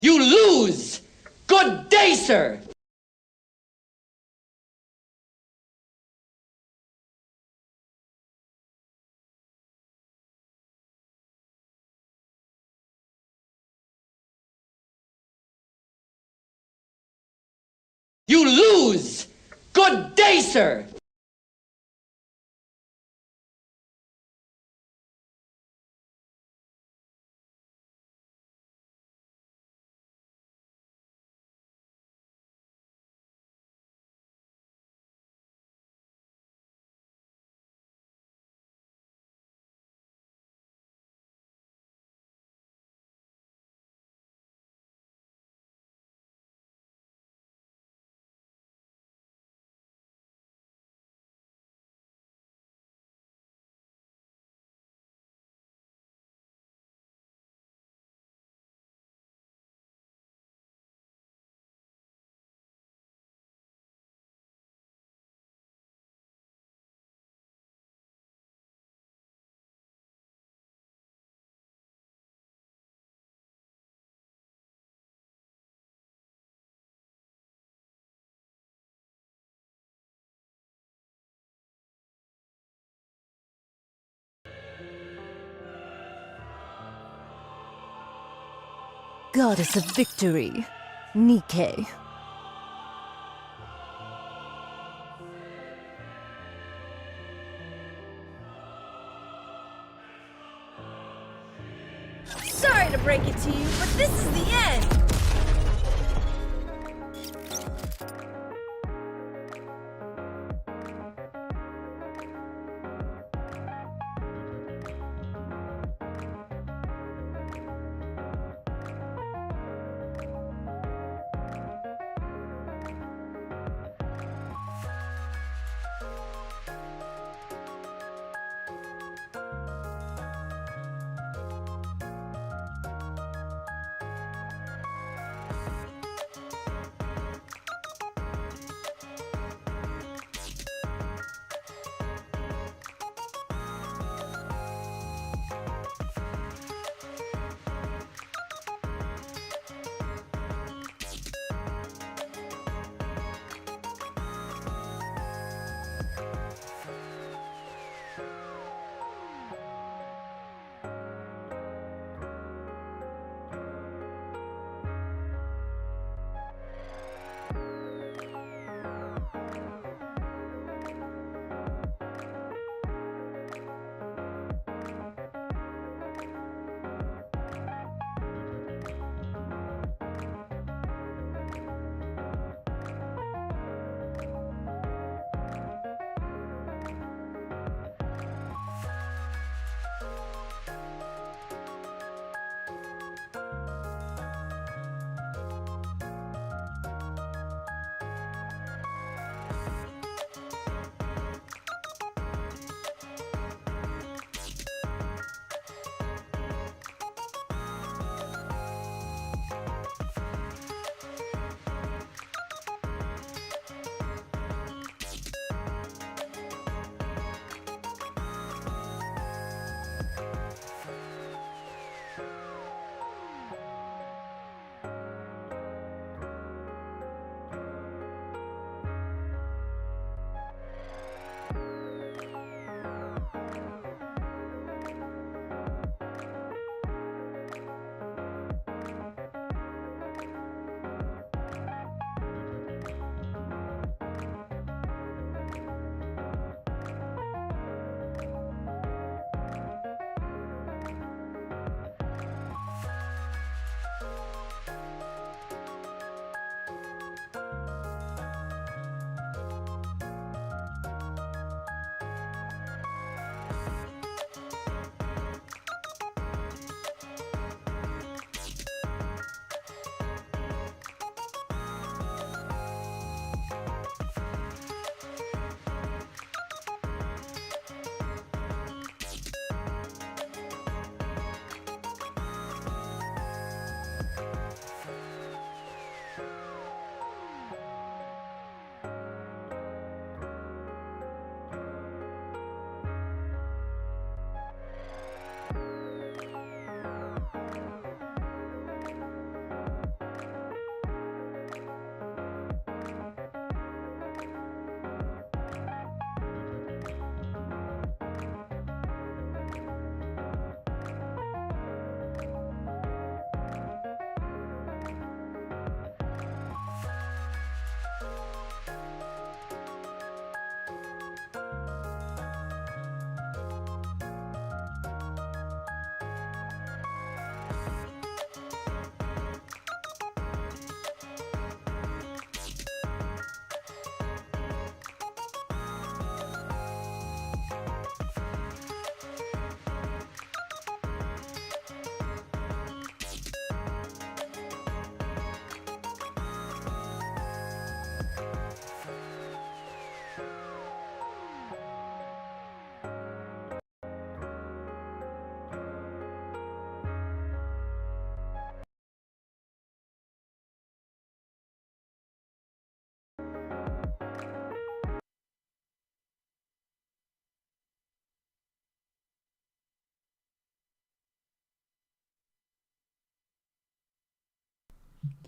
You lose! Good day, sir! You lose! Good day, sir! Goddess of Victory, NIKKE. Sorry to break it to you, but this is the end!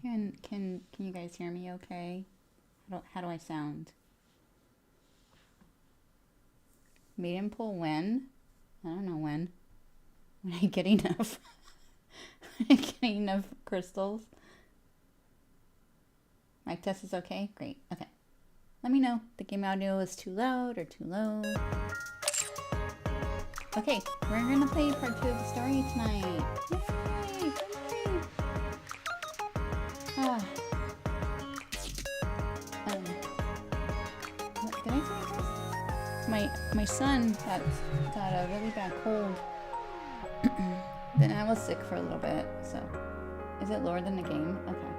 Can you guys hear me okay? How do I sound? Maiden pull when? I don't know when. When I get enough. When I get enough crystals. Mic test is okay? Great. Okay. Let me know. The game audio is too loud or too low. Okay, we're gonna play part 2 of the story tonight. Yay! Ah. What, did I say this? My son got a really bad cold. Then I was sick for a little bit, so. Is it lower than the game? Okay.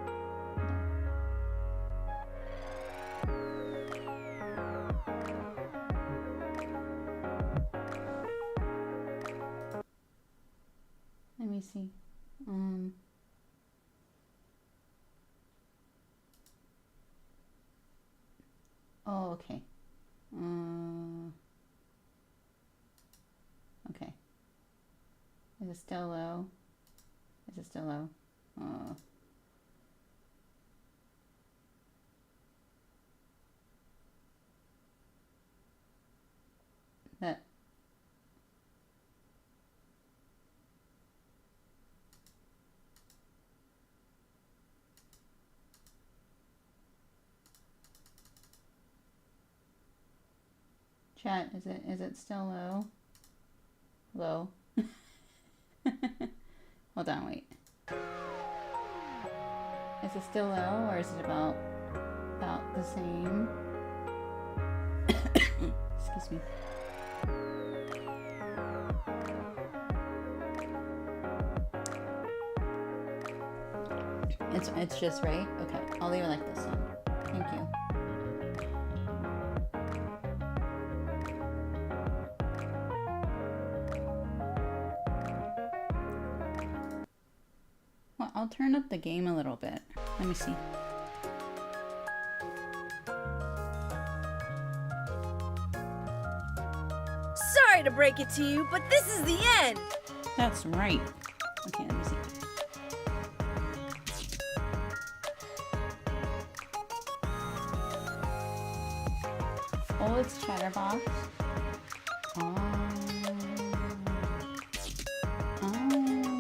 Let me see. Oh, okay. Okay. Is it still low? Is it still low? That. Chat, is it still low? Low. Hold on, wait. Is it still low or is it about the same? Excuse me. It's just right? Okay, I'll leave it like this then. Thank you. Well, I'll turn up the game a little bit. Let me see. Sorry to break it to you, but this is the end. That's right. Okay, let me see. Oh, it's Chatterbox. Oh. Okay.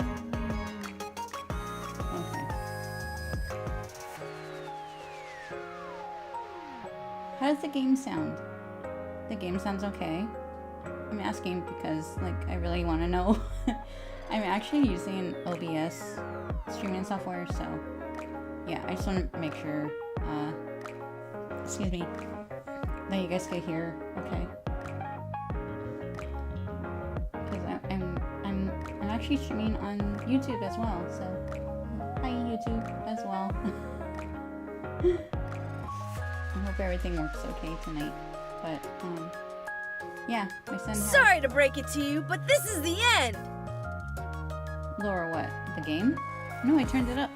How does the game sound? The game sounds okay. I'm asking because, like, I really want to know. I'm actually using OBS streaming software, so yeah, I just want to make sure, excuse me, that you guys can hear okay. Because I'm actually streaming on YouTube as well, so hi YouTube as well. I hope everything works okay tonight, but yeah, my son has... Sorry to break it to you, but this is the end. Lower what? The game? No, I turned it up.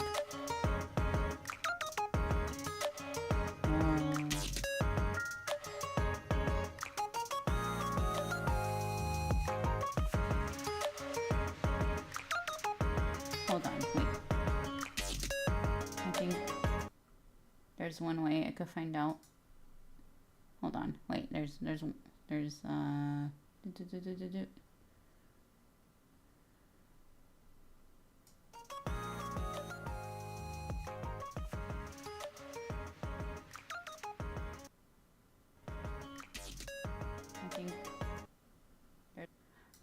Hold on, wait. I think there's one way I could find out. Hold on, wait, there's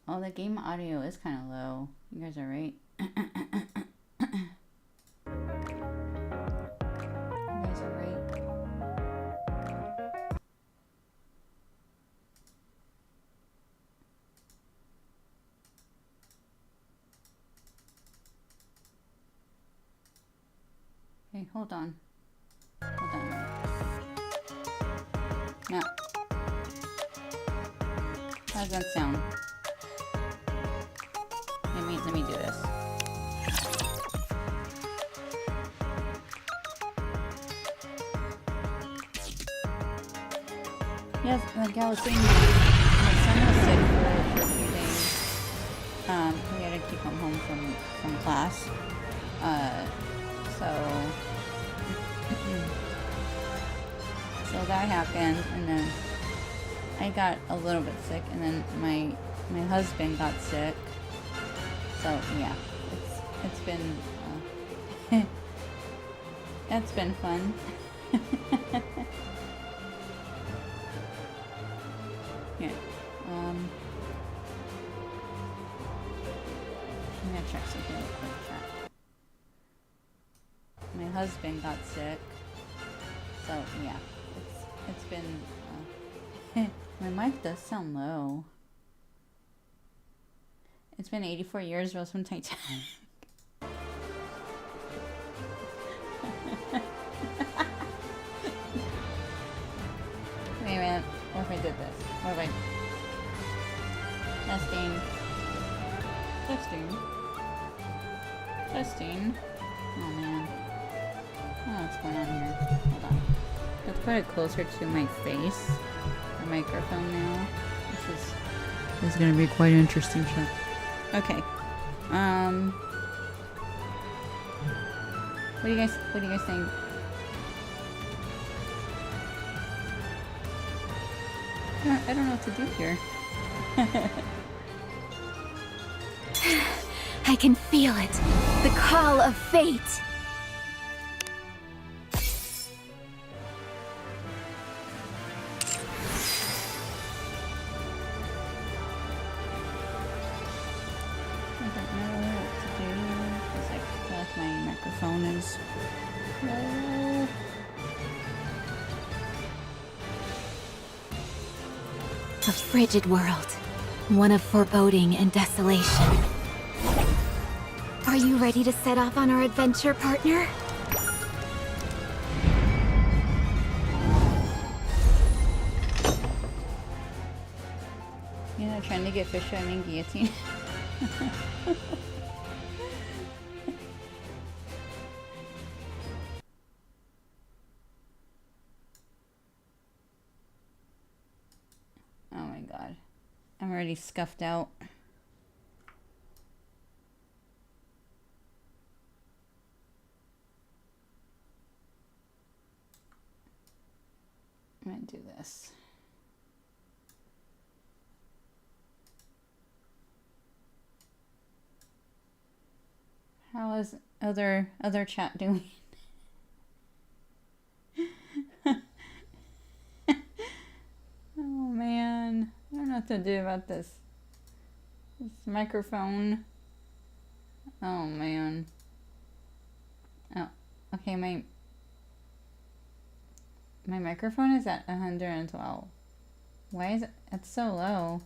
oh, the game audio is kind of low. You guys are right. You guys are right. Okay, hold on. Hold on. Now, how does that sound? Let me do this. Yes, like I was saying, my son was sick for a few days. We had to keep him home from class. So So that happened, and then I got a little bit sick, and then my husband got sick. So yeah, it's been it's been fun. Yeah. I'm gonna check something real quick, chat. My husband got sick. So yeah, it's been my mic does sound low. It's been 84 years, Rose from Titanic. Wait a minute. What if I did this? What if I... Testing. Oh man. Oh, what's going on here? Hold on. Let's put it closer to my face. The microphone now. This is gonna be quite interesting shit. Okay. What do you guys think? I don't know what to do here. I can feel it. The call of fate. I don't know what to do because I feel like my microphone is low. A frigid world. One of foreboding and desolation. Are you ready to set off on our adventure, partner? Yeah, trying to get fish I mean guillotine. Oh my god. I'm already scuffed out. I'm gonna do this. How is other chat doing? Oh man, I don't know what to do about this microphone. Oh man. Oh, okay, my microphone is at 112. Why is it? It's so low.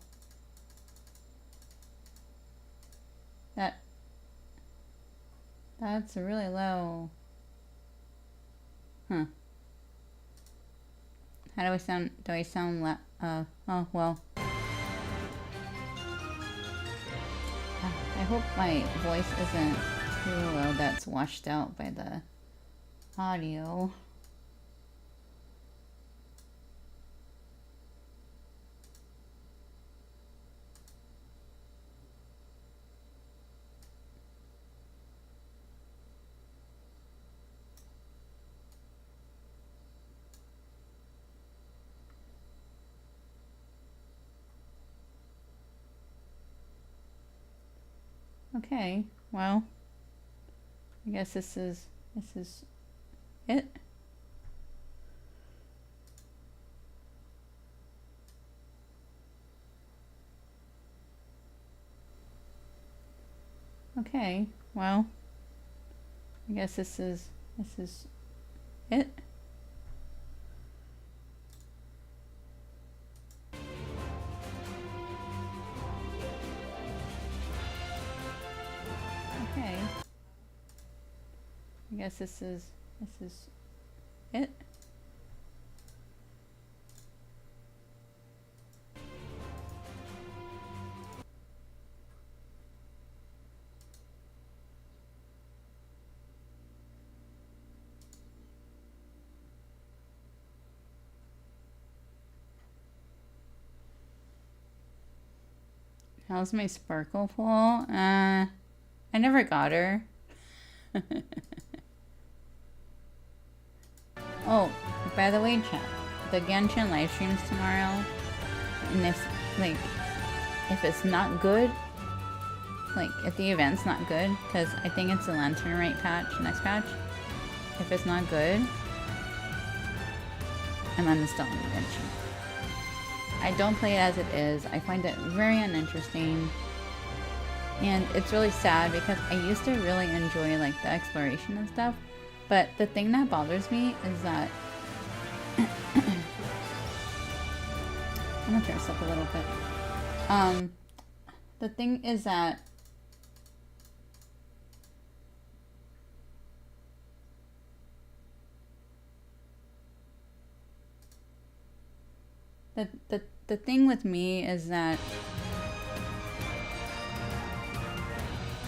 That's really low. Huh. How do I sound? Do I sound oh well. I hope my voice isn't too low that's washed out by the audio. Okay, well, I guess this is it. Okay, well, I guess this is it. Okay. I guess this is it. How's my sparkle pool? I never got her. Oh, by the way, chat, the Genshin live streams tomorrow, and if it's not good, like if the event's not good, because I think it's the Lantern Rite patch, next patch. If it's not good, I'm uninstalling Genshin. I don't play it as it is. I find it very uninteresting. And it's really sad because I used to really enjoy like the exploration and stuff. But the thing that bothers me is that I'm gonna turn this up a little bit. The thing is that the thing with me is that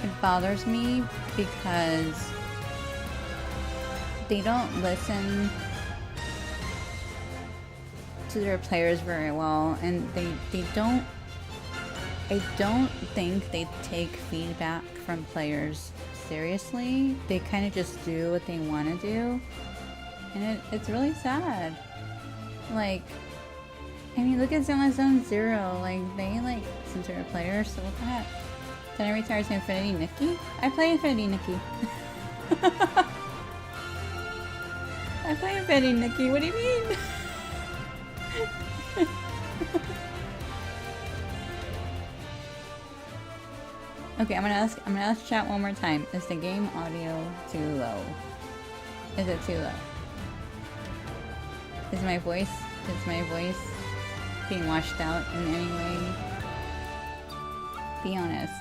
it bothers me because they don't listen to their players very well, and they don't, I don't think they take feedback from players seriously. They kind of just do what they want to do, and it's really sad. Like, I mean, look at Zone Zero. Like, they like censor a player, so what the heck? Then I retire to Infinity Nikki? I play Infinity Nikki. I play Infinity Nikki, what do you mean? Okay, I'm gonna ask chat one more time. Is the game audio too low? Is it too low? Is my voice being washed out in any way? Be honest.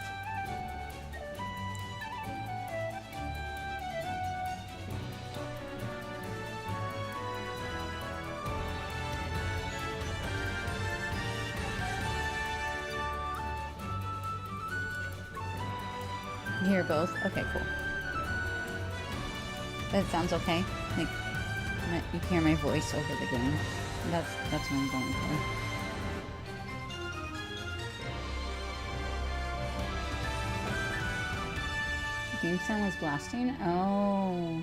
You hear both? Okay, cool. That sounds okay. Like, you can hear my voice over the game. That's what I'm going for. The game sound was blasting? Oh.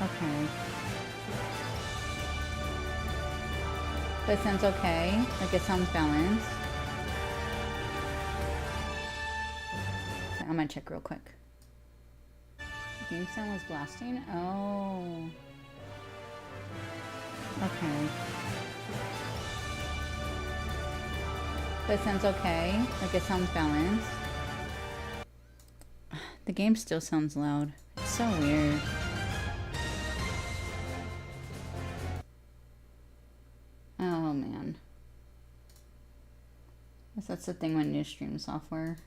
Okay. But it sounds okay. Like, it sounds balanced. I'm gonna check real quick. The game sound was blasting? Oh. Okay. But it sounds okay. Like, it sounds balanced. The game still sounds loud. It's so weird. Oh man. Guess that's the thing with new stream software.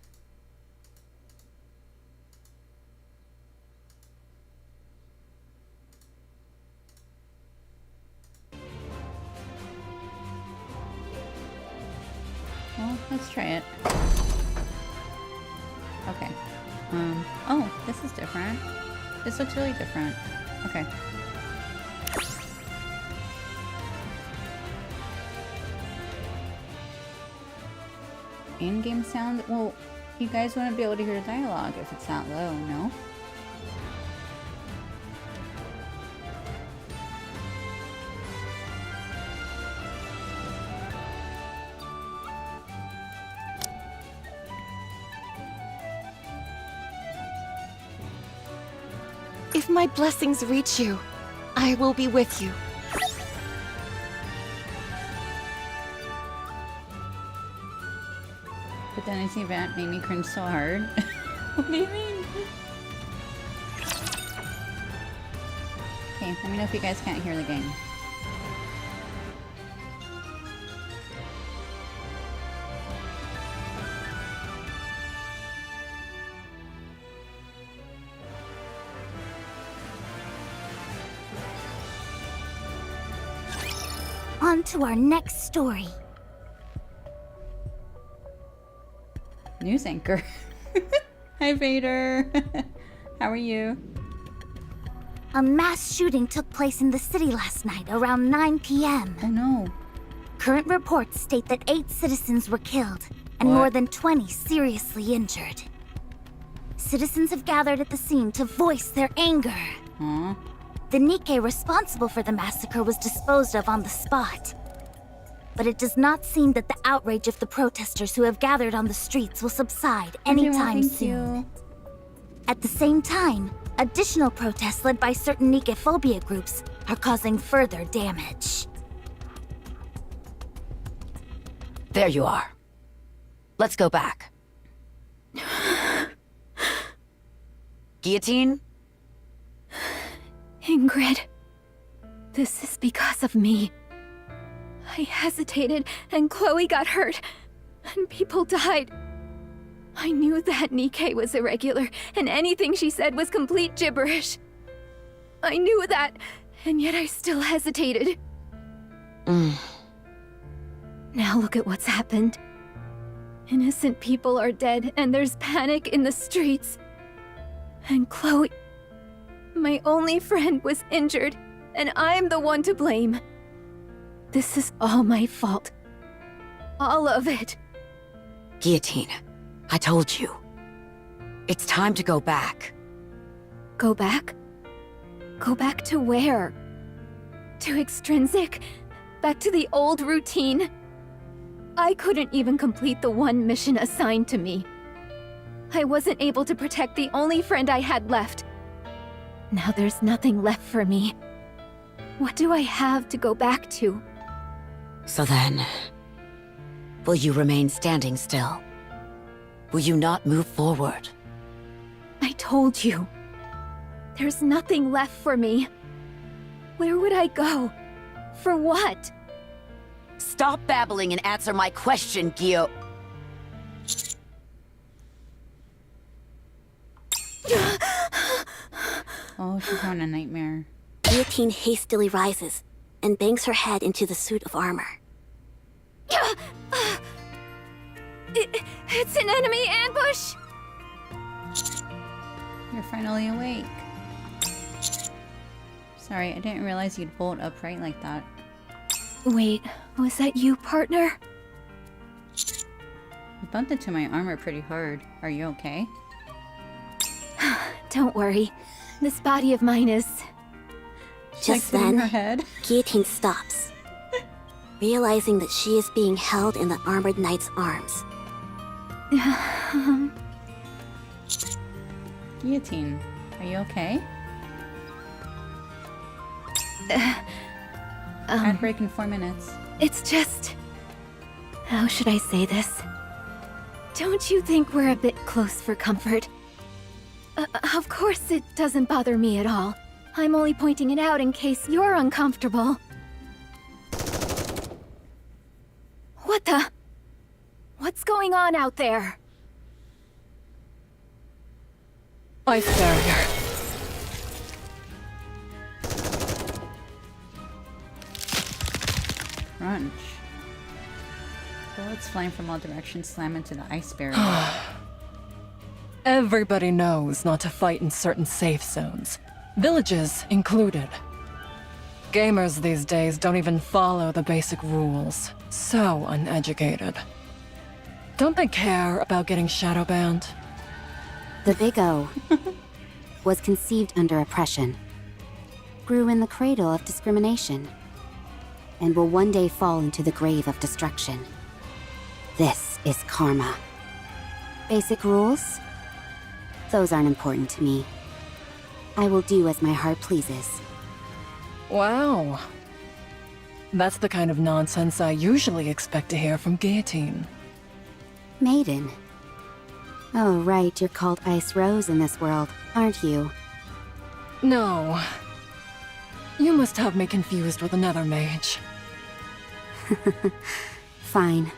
Well, let's try it. Okay. Oh, this is different. This looks really different. Okay. In-game sound? Well, you guys wouldn't be able to hear the dialogue if it's that low, no? If my blessings reach you, I will be with you. But then this event made me cringe so hard. What do you mean? Okay, let me know if you guys can't hear the game. On to our next story. News anchor. Hi, Vader. How are you? A mass shooting took place in the city last night around 9 p.m. Oh no. Current reports state that 8 citizens were killed and What? more than 20 seriously injured. Citizens have gathered at the scene to voice their anger. Aw. the NIKKE responsible for the massacre was disposed of on the spot. But it does not seem that the outrage of the protesters who have gathered on the streets will subside anytime soon. At the same time, additional protests led by certain NIKKE phobia groups are causing further damage. There you are. Let's go back. Guillotine? Ingrid, this is because of me. I hesitated, and Chloe got hurt, and people died. I knew that NIKKE was irregular, and anything she said was complete gibberish. I knew that, and yet I still hesitated. Now look at what's happened. Innocent people are dead, and there's panic in the streets. And Chloe, my only friend, was injured, and I'm the one to blame. This is all my fault. All of it. Guillotine, I told you. It's time to go back. Go back? Go back to where? To Extrinsic? Back to the old routine? I couldn't even complete the one mission assigned to me. I wasn't able to protect the only friend I had left. Now there's nothing left for me. What do I have to go back to? So then, will you remain standing still? Will you not move forward? I told you. There's nothing left for me. Where would I go? For what? Stop babbling and answer my question, Gio. Oh, she's having a nightmare. Guillotine hastily rises and bangs her head into the suit of armor. It's an enemy ambush! You're finally awake. Sorry, I didn't realize you'd bolt upright like that. Wait, was that you, partner? You bumped into my armor pretty hard. Are you okay? Don't worry. This body of mine is... Just Like in her then, head? Guillotine stops, realizing that she is being held in the armored knight's arms. Guillotine, are you okay? Ad break in 4 minutes. It's just... How should I say this? Don't you think we're a bit close for comfort? Of course it doesn't bother me at all. I'm only pointing it out in case you're uncomfortable. What the... What's going on out there? Ice barrier. Crunch. Bullets flying from all directions slam into the ice barrier. Everybody knows not to fight in certain safe zones, villages included. Gamers these days don't even follow the basic rules. So uneducated. Don't they care about getting shadow banned? The Big O was conceived under oppression, grew in the cradle of discrimination, and will one day fall into the grave of destruction. This is karma. Basic rules? Those aren't important to me. I will do as my heart pleases. Wow. That's the kind of nonsense I usually expect to hear from Guillotine. Maiden. Oh, right, you're called Ice Rose in this world, aren't you? No. You must have me confused with another mage. Fine.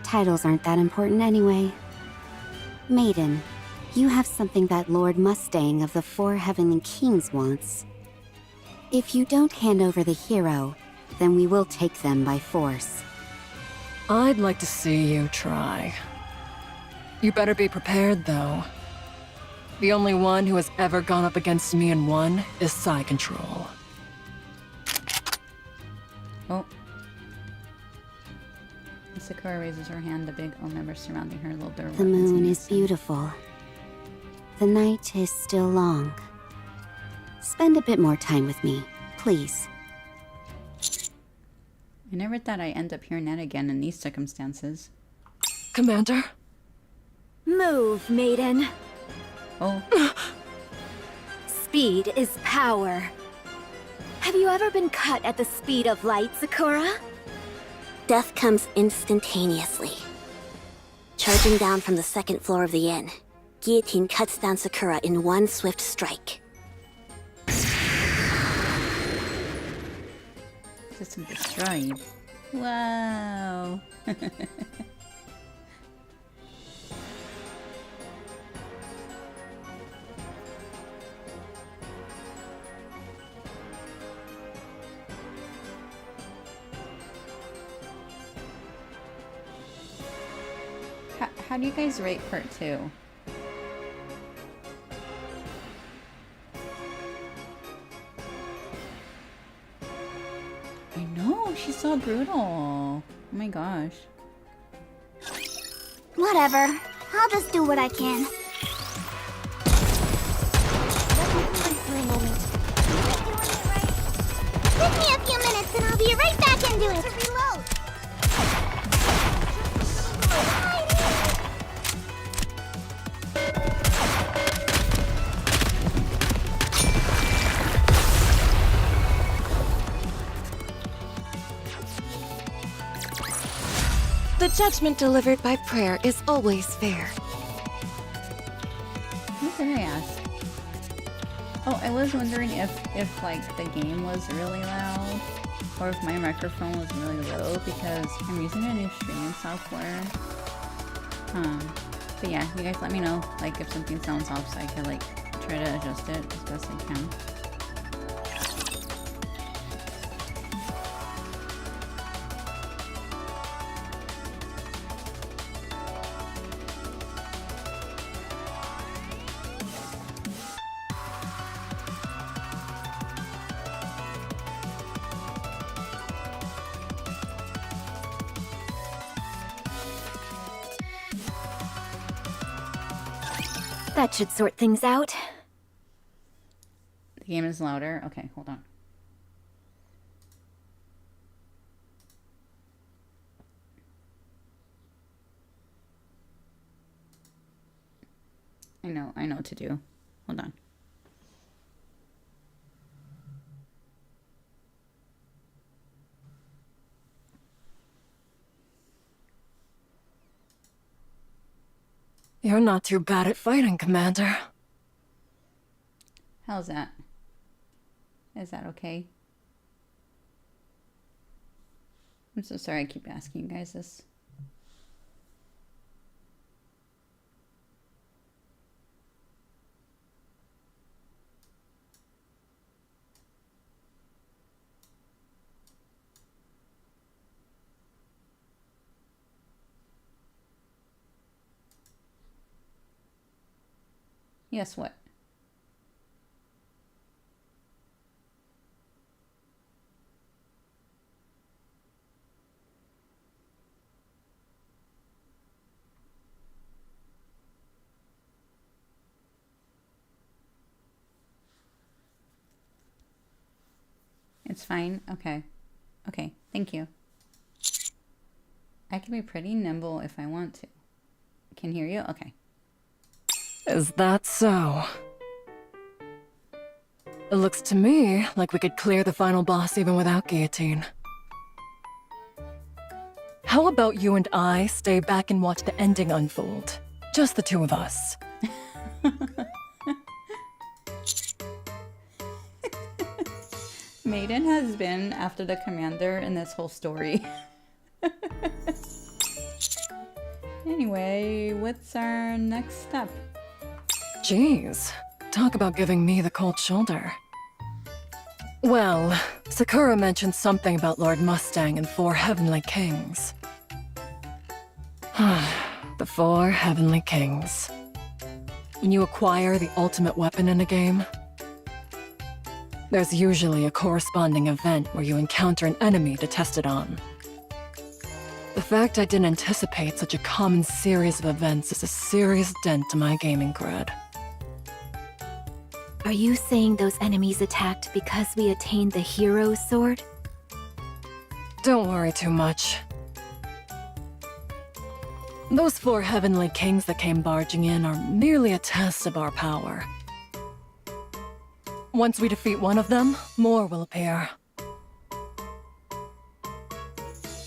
Titles aren't that important anyway. Maiden, you have something that Lord Mustang of the Four Heavenly Kings wants. If you don't hand over the hero, then we will take them by force. I'd like to see you try. You better be prepared, though. The only one who has ever gone up against me and won is Psy Control. Oh. As Sakura raises her hand, the big O members surrounding her little door. The moon is beautiful. The night is still long. Spend a bit more time with me, please. I never thought I'd end up hearing that again in these circumstances. Commander? Move, maiden. Oh. Speed is power. Have you ever been cut at the speed of light, Sakura? Death comes instantaneously. Charging down from the second floor of the inn, Guillotine cuts down Sakura in one swift strike. System destroyed. Wow. How do you guys rate part 2? I know, she's so brutal. Oh my gosh. Whatever. I'll just do what I can. Let me think for a moment. Give me a few minutes and I'll be right back into it. To reload. The judgment delivered by prayer is always fair. What did I ask? Oh, I was wondering if like the game was really loud or if my microphone was really low because I'm using a new streaming software. But yeah, you guys let me know like if something sounds off so I can like try to adjust it as best I can. That should sort things out. The game is louder. Okay, hold on. I know what to do. Hold on. You're not too bad at fighting, Commander. How's that? Is that okay? I'm so sorry I keep asking you guys this. Yes, what? It's fine. Okay. Okay, thank you. I can be pretty nimble if I want to. Can hear you? Okay. Is that so? It looks to me like we could clear the final boss even without Guillotine. How about you and I stay back and watch the ending unfold? Just the two of us. Maiden has been after the commander in this whole story. Anyway, what's our next step? Jeez, talk about giving me the cold shoulder. Well, Sakura mentioned something about Lord Mustang and 4 Heavenly Kings. The 4 Heavenly Kings. When you acquire the ultimate weapon in a game, there's usually a corresponding event where you encounter an enemy to test it on. The fact I didn't anticipate such a common series of events is a serious dent to my gaming cred. Are you saying those enemies attacked because we attained the hero's sword? Don't worry too much. Those 4 heavenly kings that came barging in are merely a test of our power. Once we defeat one of them, more will appear.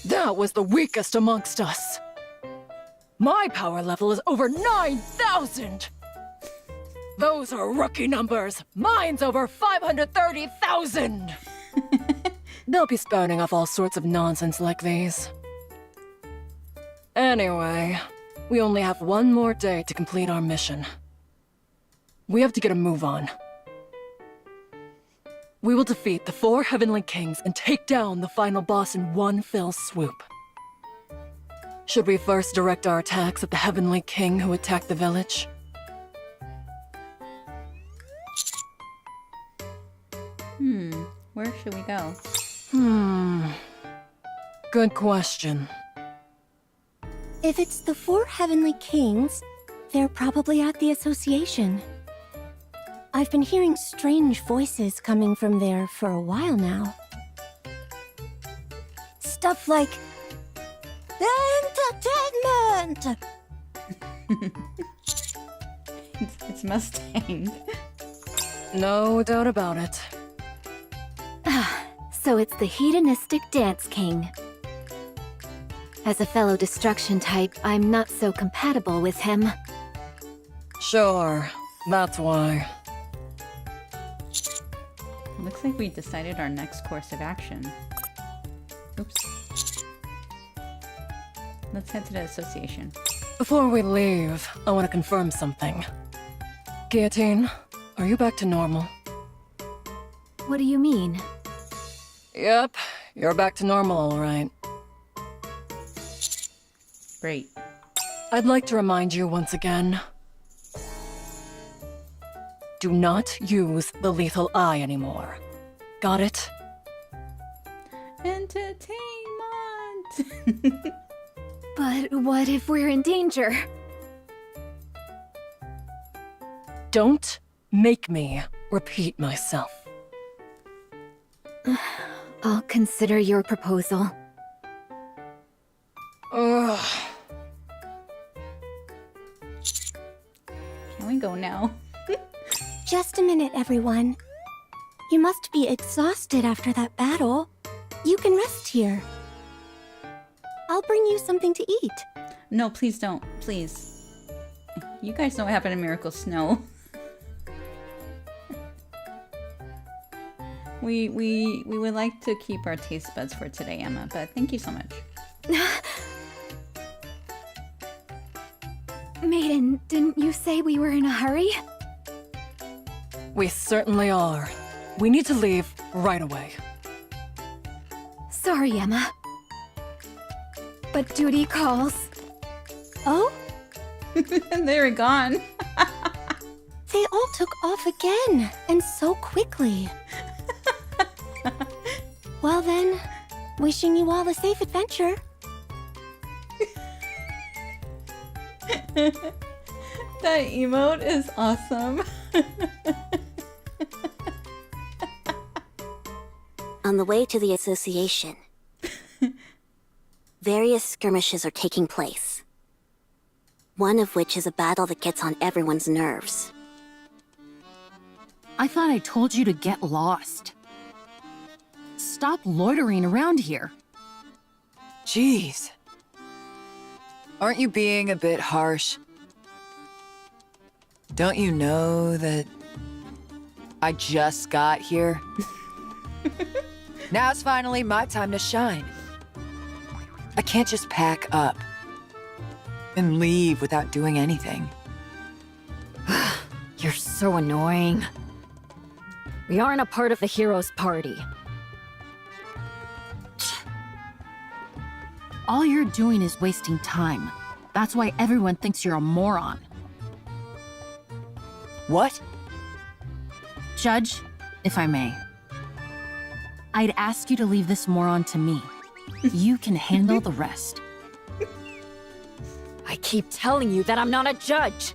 That was the weakest amongst us. My power level is over 9,000! Those are rookie numbers! Mine's over 530,000! They'll be spouting off all sorts of nonsense like these. Anyway, we only have one more day to complete our mission. We have to get a move on. We will defeat the 4 heavenly kings and take down the final boss in one fell swoop. Should we first direct our attacks at the heavenly king who attacked the village? Where should we go? Good question. If it's the 4 heavenly kings, they're probably at the association. I've been hearing strange voices coming from there for a while now. Stuff like... entertainment! It's Mustang. No doubt about it. So it's the hedonistic dance king. As a fellow destruction type, I'm not so compatible with him. Sure, that's why. Looks like we decided our next course of action. Oops. Let's head to the association. Before we leave, I want to confirm something. Guillotine, are you back to normal? What do you mean? Yep, you're back to normal, all right. Great. I'd like to remind you once again. Do not use the lethal eye anymore. Got it? Entertainment! But what if we're in danger? Don't make me repeat myself. I'll consider your proposal. Ugh. Can we go now? Just a minute, everyone. You must be exhausted after that battle. You can rest here. I'll bring you something to eat. No, please don't. Please. You guys know what happened in Miracle Snow. We would like to keep our taste buds for today, Emma, but thank you so much. Maiden, didn't you say we were in a hurry? We certainly are. We need to leave right away. Sorry, Emma. But duty calls. Oh? They were gone. They all took off again, and so quickly. Well then, wishing you all a safe adventure. That emote is awesome. On the way to the association, various skirmishes are taking place. One of which is a battle that gets on everyone's nerves. I thought I told you to get lost. Stop loitering around here. Jeez. Aren't you being a bit harsh? Don't you know that I just got here? Now it's finally my time to shine. I can't just pack up and leave without doing anything. You're so annoying. We aren't a part of the hero's party. All you're doing is wasting time. That's why everyone thinks you're a moron. What? Judge, if I may. I'd ask you to leave this moron to me. You can handle the rest. I keep telling you that I'm not a judge!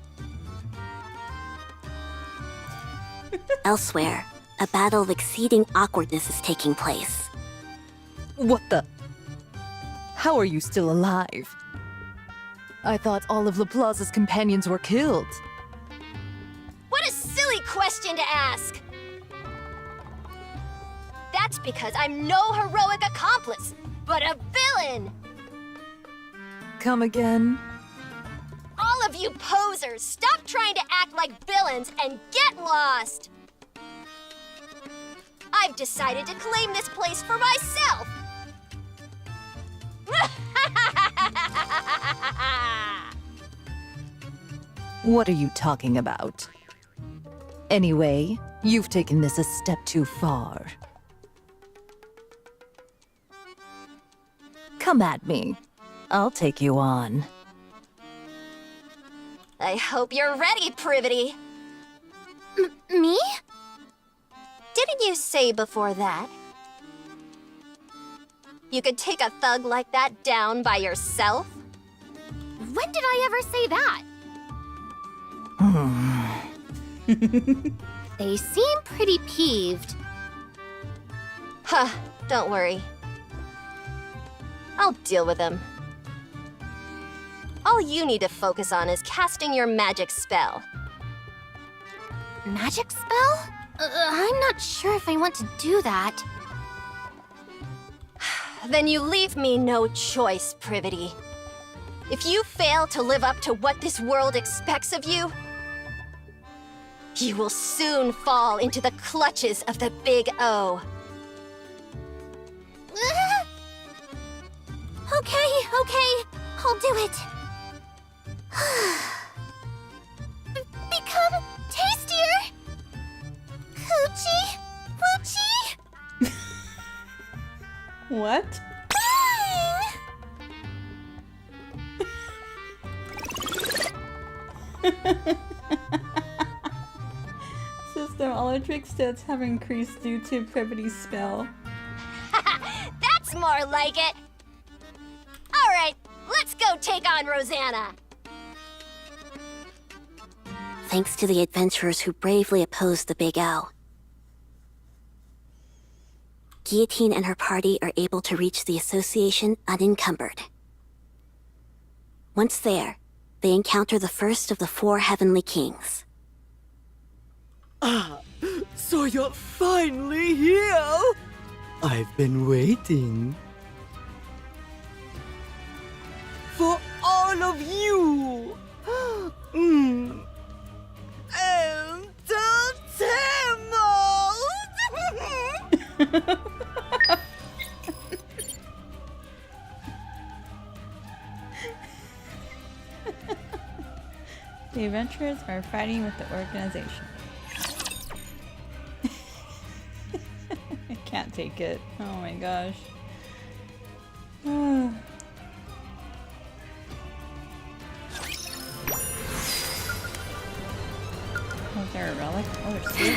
Elsewhere, a battle of exceeding awkwardness is taking place. What the? How are you still alive? I thought all of LaPlaza's companions were killed. What a silly question to ask! That's because I'm no heroic accomplice, but a villain! Come again? All of you posers, stop trying to act like villains and get lost! I've decided to claim this place for myself! What are you talking about? Anyway, you've taken this a step too far. Come at me. I'll take you on. I hope you're ready, Privity. Me? Didn't you say before that you could take a thug like that down by yourself? When did I ever say that? They seem pretty peeved. Huh, don't worry. I'll deal with them. All you need to focus on is casting your magic spell. Magic spell? I'm not sure if I want to do that. Then you leave me no choice, Privity. If you fail to live up to what this world expects of you, you will soon fall into the clutches of the Big O. Okay, I'll do it. Become tastier. Hoochie, woochie. What? System, all our trick stats have increased due to Privity's spell. That's more like it! Alright, let's go take on Rosanna! Thanks to the adventurers who bravely opposed the Big O, Guillotine and her party are able to reach the association unencumbered. Once there, they encounter the first of the 4 Heavenly Kings. Ah, so you're finally here! I've been waiting. For all of you! Entertainment! The adventurers are fighting with the organization. I can't take it. Oh my gosh. Was there a relic? Oh, there's 2 of them.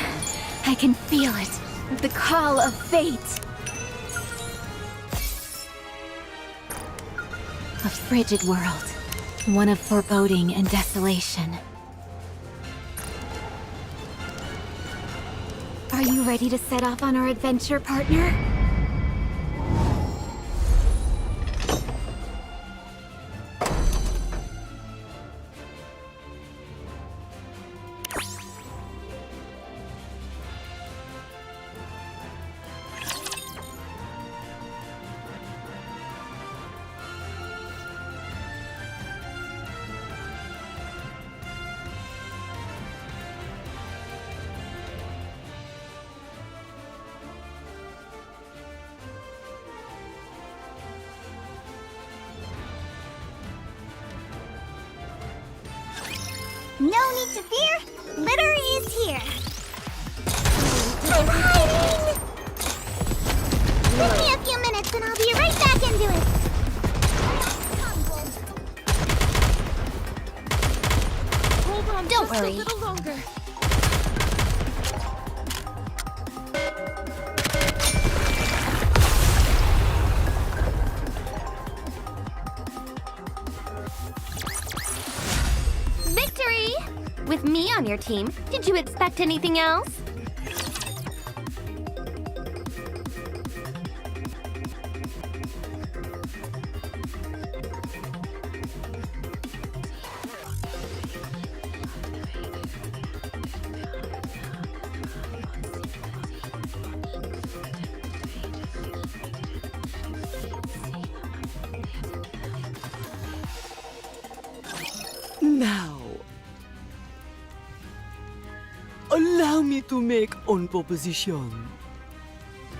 I can feel it. The call of fate. A frigid world. One of foreboding and desolation. Are you ready to set off on our adventure, partner? No need to fear. Litter is here. I'm hiding. Give me a few minutes and I'll be right back into it. Hold on, Don't worry. a little longer. Victory! With me on your team, did you expect anything else? Now, allow me to make one proposition.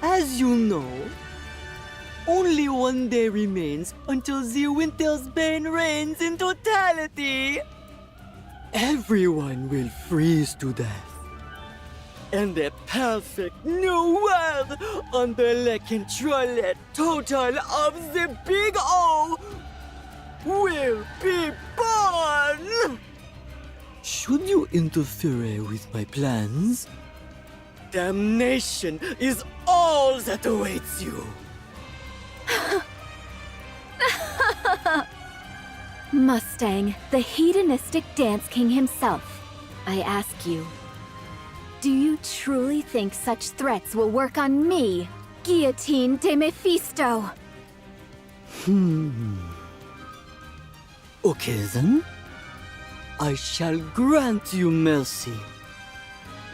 As you know, only one day remains until the winter's bane reigns in totality. Everyone will freeze to death. And the perfect new world under the control total of the Big O will be born! Should you interfere with my plans, damnation is all that awaits you. Mustang, the hedonistic dance king himself. I ask you, do you truly think such threats will work on me, Guillotine de Mephisto? Okay then. I shall grant you mercy.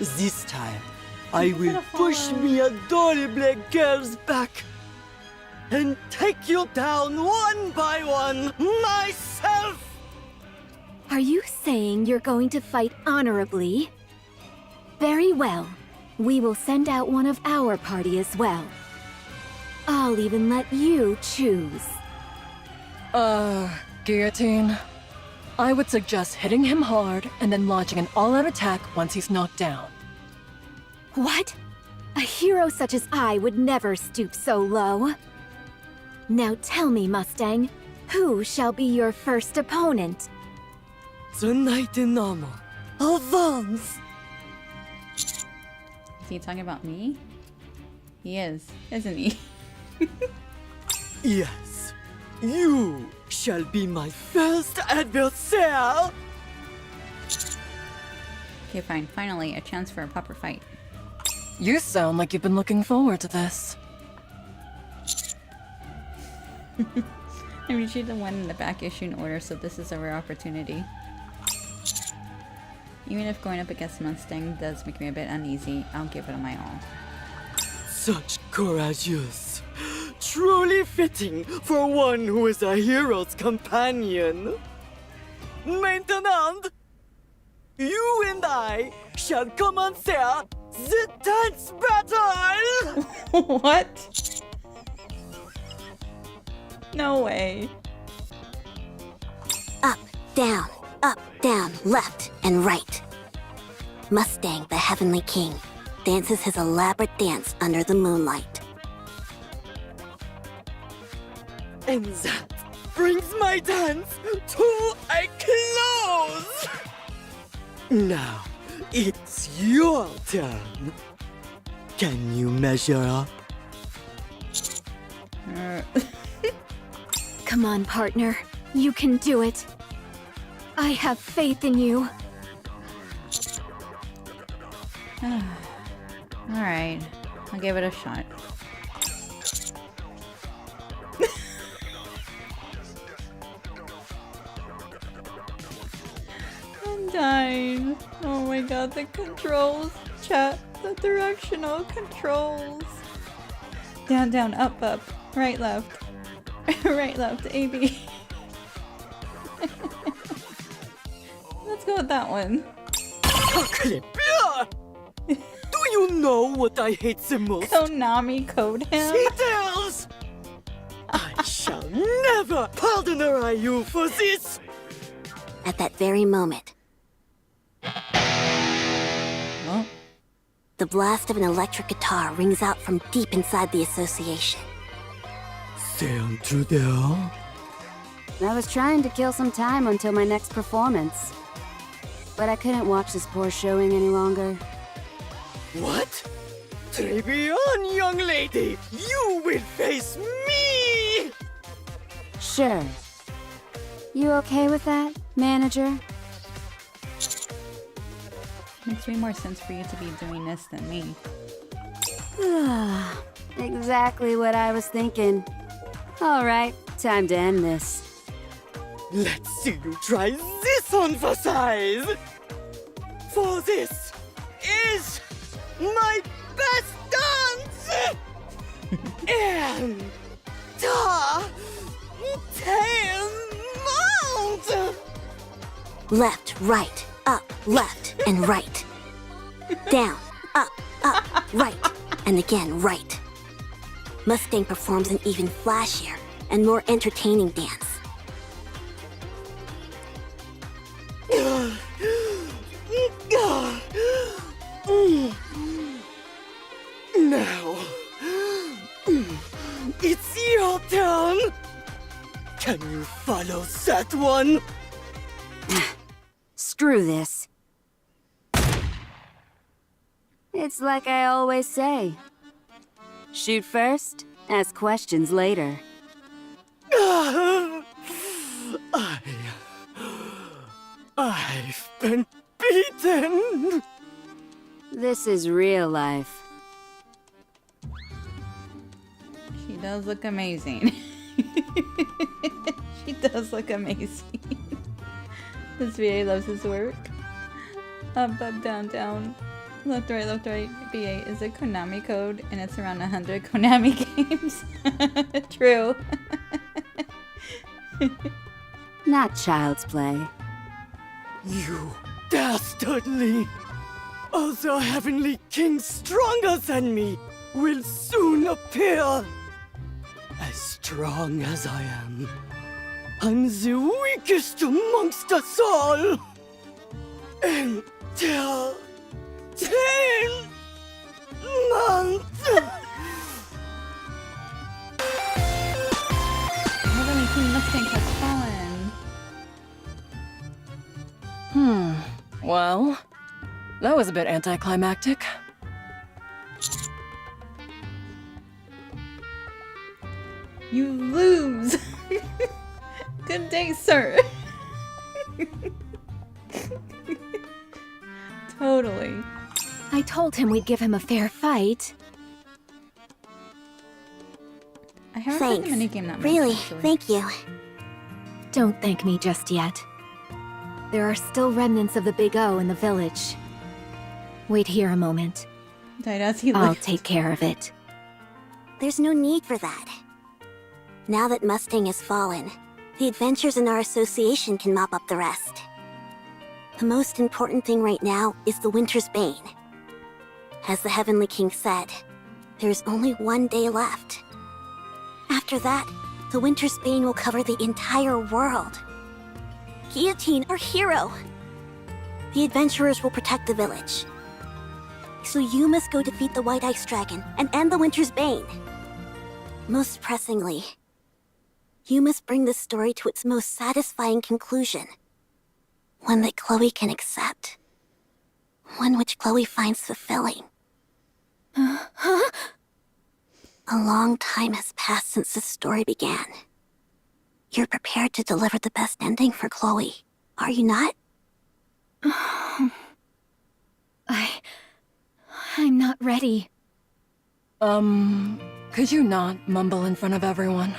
This time, I will push me adorable girls back and take you down one by one myself! Are you saying you're going to fight honorably? Very well. We will send out one of our party as well. I'll even let you choose. Guillotine. I would suggest hitting him hard and then launching an all-out attack once he's knocked down. What? A hero such as I would never stoop so low. Now tell me, Mustang, who shall be your first opponent? The knight in armor, Avance! Is he talking about me? He is, isn't he? Yes, you shall be my first adversary! Okay, fine. Finally, a chance for a proper fight. You sound like you've been looking forward to this. I'm usually the one in the back issue in order, so this is a rare opportunity. Even if going up against Mustang does make me a bit uneasy, I'll give it my all. Such courageous. Truly fitting for one who is a hero's companion. Maintenant, you and I shall commence the dance battle! What? No way. Up, down, left, and right. Mustang, the Heavenly King, dances his elaborate dance under the moonlight. And that brings my dance to a close! Now, it's your turn. Can you measure up? Come on, partner. You can do it. I have faith in you. Alright, I'll give it a shot. I'm dying. Oh my god, the controls. Chat, the directional controls. Down, up, right, left. Right, left, A, B. Let's go with that one. Do you know what I hate the most? Konami code him. Cheaters! I shall never pardon you for this! At that very moment, the blast of an electric guitar rings out from deep inside the association. The intruder? I was trying to kill some time until my next performance. But I couldn't watch this poor showing any longer. What? Trebion, young lady! You will face me! Sure. You okay with that, manager? Makes way more sense for you to be doing this than me. Exactly what I was thinking. Alright, time to end this. Let's see you try this on for size! For this is my best dance! And Left, right, up, left, and right. Down, up, right, and again right. Mustang performs an even flashier and more entertaining dance. Now, it's your turn. Can you follow that one? Screw this. It's like I always say. Shoot first, ask questions later. I've been beaten. This is real life. She does look amazing. She does look amazing. This VA loves his work. Up, up, down, down. Left, right, BA is a Konami code, and it's around 100 Konami games. True. Not child's play. You dastardly! Other heavenly kings stronger than me will soon appear. As strong as I am, I'm the weakest amongst us all. Until 10 months. Heavenly King Mustang has fallen. Well, that was a bit anticlimactic. You lose! Good day, sir! Totally. I told him we'd give him a fair fight. I haven't played the minigame that much, Really, actually. thank you. Don't thank me just yet. There are still remnants of the Big O in the village. Wait here a moment. I'll take care of it. There's no need for that. Now that Mustang has fallen, the adventures in our association can mop up the rest. The most important thing right now is the Winter's Bane. As the Heavenly King said, there's only one day left. After that, the Winter's Bane will cover the entire world. Guillotine, our hero! The adventurers will protect the village. So you must go defeat the White Ice Dragon and end the Winter's Bane. Most pressingly, you must bring this story to its most satisfying conclusion. One that Chloe can accept. One which Chloe finds fulfilling. A long time has passed since this story began. You're prepared to deliver the best ending for Chloe, are you not? I'm not ready. Could you not mumble in front of everyone?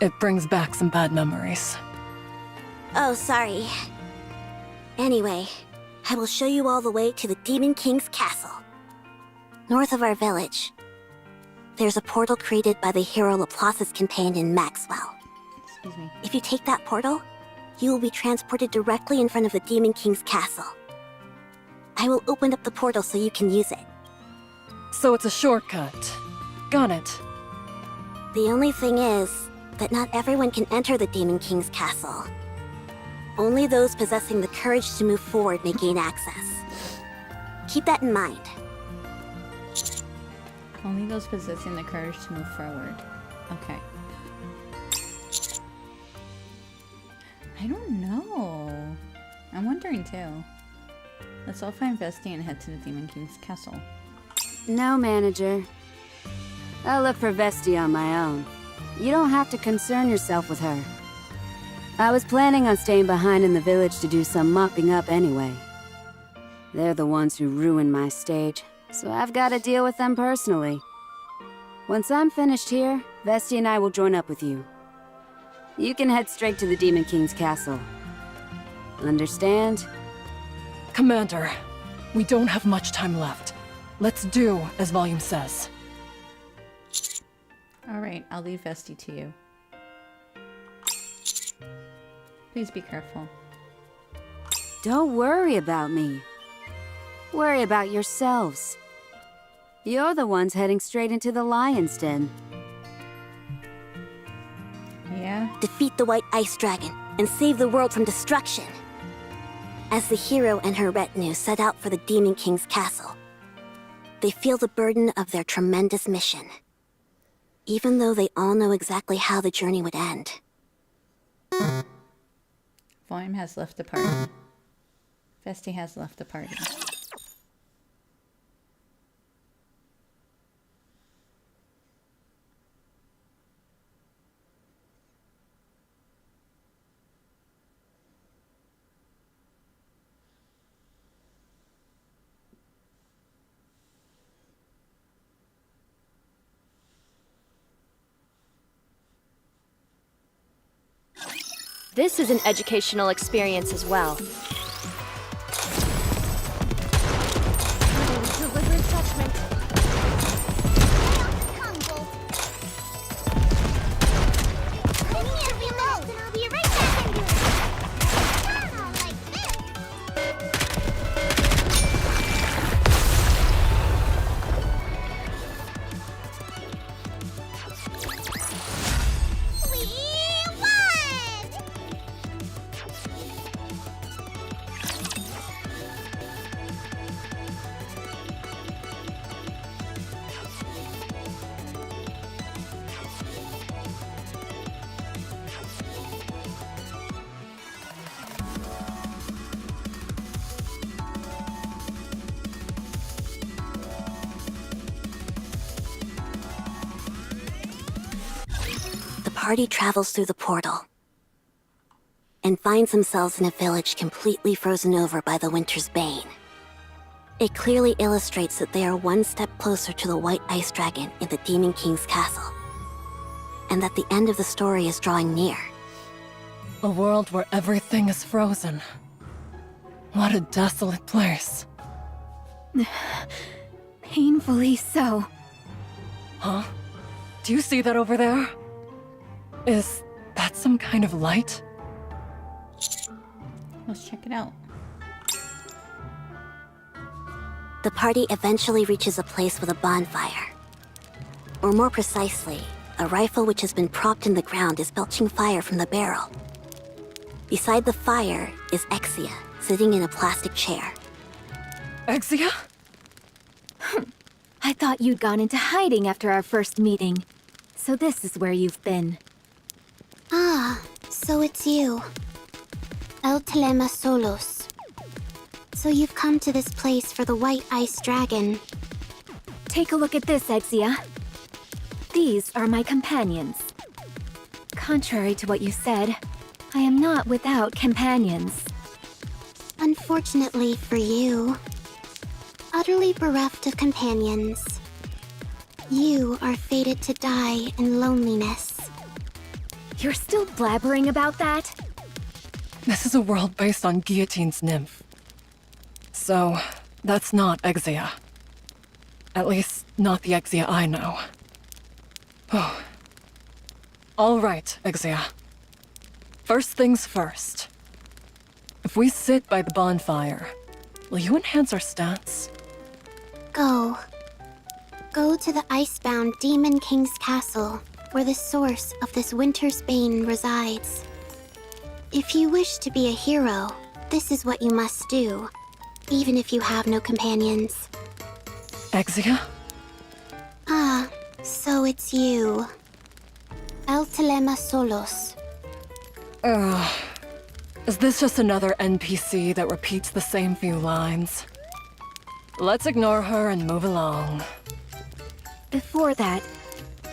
It brings back some bad memories. Oh, sorry. Anyway, I will show you all the way to the Demon King's castle. North of our village. There's a portal created by the hero Laplace's companion Maxwell. Excuse me. If you take that portal, you will be transported directly in front of the Demon King's castle. I will open up the portal so you can use it. So it's a shortcut. Got it. The only thing is that not everyone can enter the Demon King's castle. Only those possessing the courage to move forward may gain access. Keep that in mind. Only those possessing the courage to move forward. Okay. I don't know. I'm wondering too. Let's all find Vesti and head to the Demon King's castle. No, manager. I'll look for Vesti on my own. You don't have to concern yourself with her. I was planning on staying behind in the village to do some mopping up anyway. They're the ones who ruined my stage, so I've got to deal with them personally. Once I'm finished here, Vesti and I will join up with you. You can head straight to the Demon King's castle. Understand? Commander, we don't have much time left. Let's do as Volume says. Alright, I'll leave Vesti to you. Please be careful. Don't worry about me. Worry about yourselves. You're the ones heading straight into the lion's den. Yeah? Defeat the White Ice Dragon and save the world from destruction. As the hero and her retinue set out for the Demon King's castle, they feel the burden of their tremendous mission, even though they all know exactly how the journey would end. Volume has left the party. Festy has left the party. This is an educational experience as well. Deliberate judgment. I need to reload, and I'll be right back into it. Not like this. The party travels through the portal and finds themselves in a village completely frozen over by the winter's bane. It clearly illustrates that they are one step closer to the White Ice Dragon in the Demon King's castle, and that the end of the story is drawing near. A world where everything is frozen. What a desolate place. Painfully so. Huh? Do you see that over there? Is that some kind of light? Let's check it out. The party eventually reaches a place with a bonfire. Or more precisely, a rifle which has been propped in the ground is belching fire from the barrel. Beside the fire is Exia, sitting in a plastic chair. Exia? I thought you'd gone into hiding after our first meeting. So this is where you've been. Ah, so it's you. El Telema Solos. So you've come to this place for the White Ice Dragon. Take a look at this, Exia. These are my companions. Contrary to what you said, I am not without companions. Unfortunately for you, utterly bereft of companions, you are fated to die in loneliness. You're still blabbering about that? This is a world based on Guillotine's nymph. So, that's not Exia. At least, not the Exia I know. Oh. All right, Exia. First things first. If we sit by the bonfire, will you enhance our stats? Go. Go to the icebound Demon King's castle, where the source of this winter's bane resides. If you wish to be a hero, this is what you must do, even if you have no companions. Exia? Ah, so it's you. El Telema Solos. Is this just another NPC that repeats the same few lines? Let's ignore her and move along. Before that,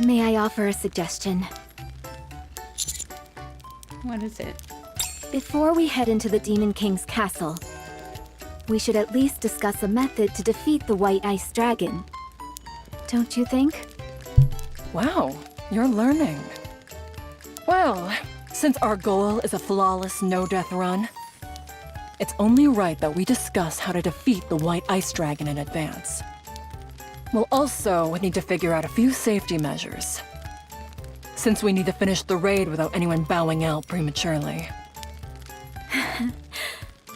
may I offer a suggestion? What is it? Before we head into the Demon King's castle, we should at least discuss a method to defeat the White Ice Dragon. Don't you think? Wow, you're learning. Well, since our goal is a flawless no-death run, it's only right that we discuss how to defeat the White Ice Dragon in advance. We'll also need to figure out a few safety measures, since we need to finish the raid without anyone bowing out prematurely.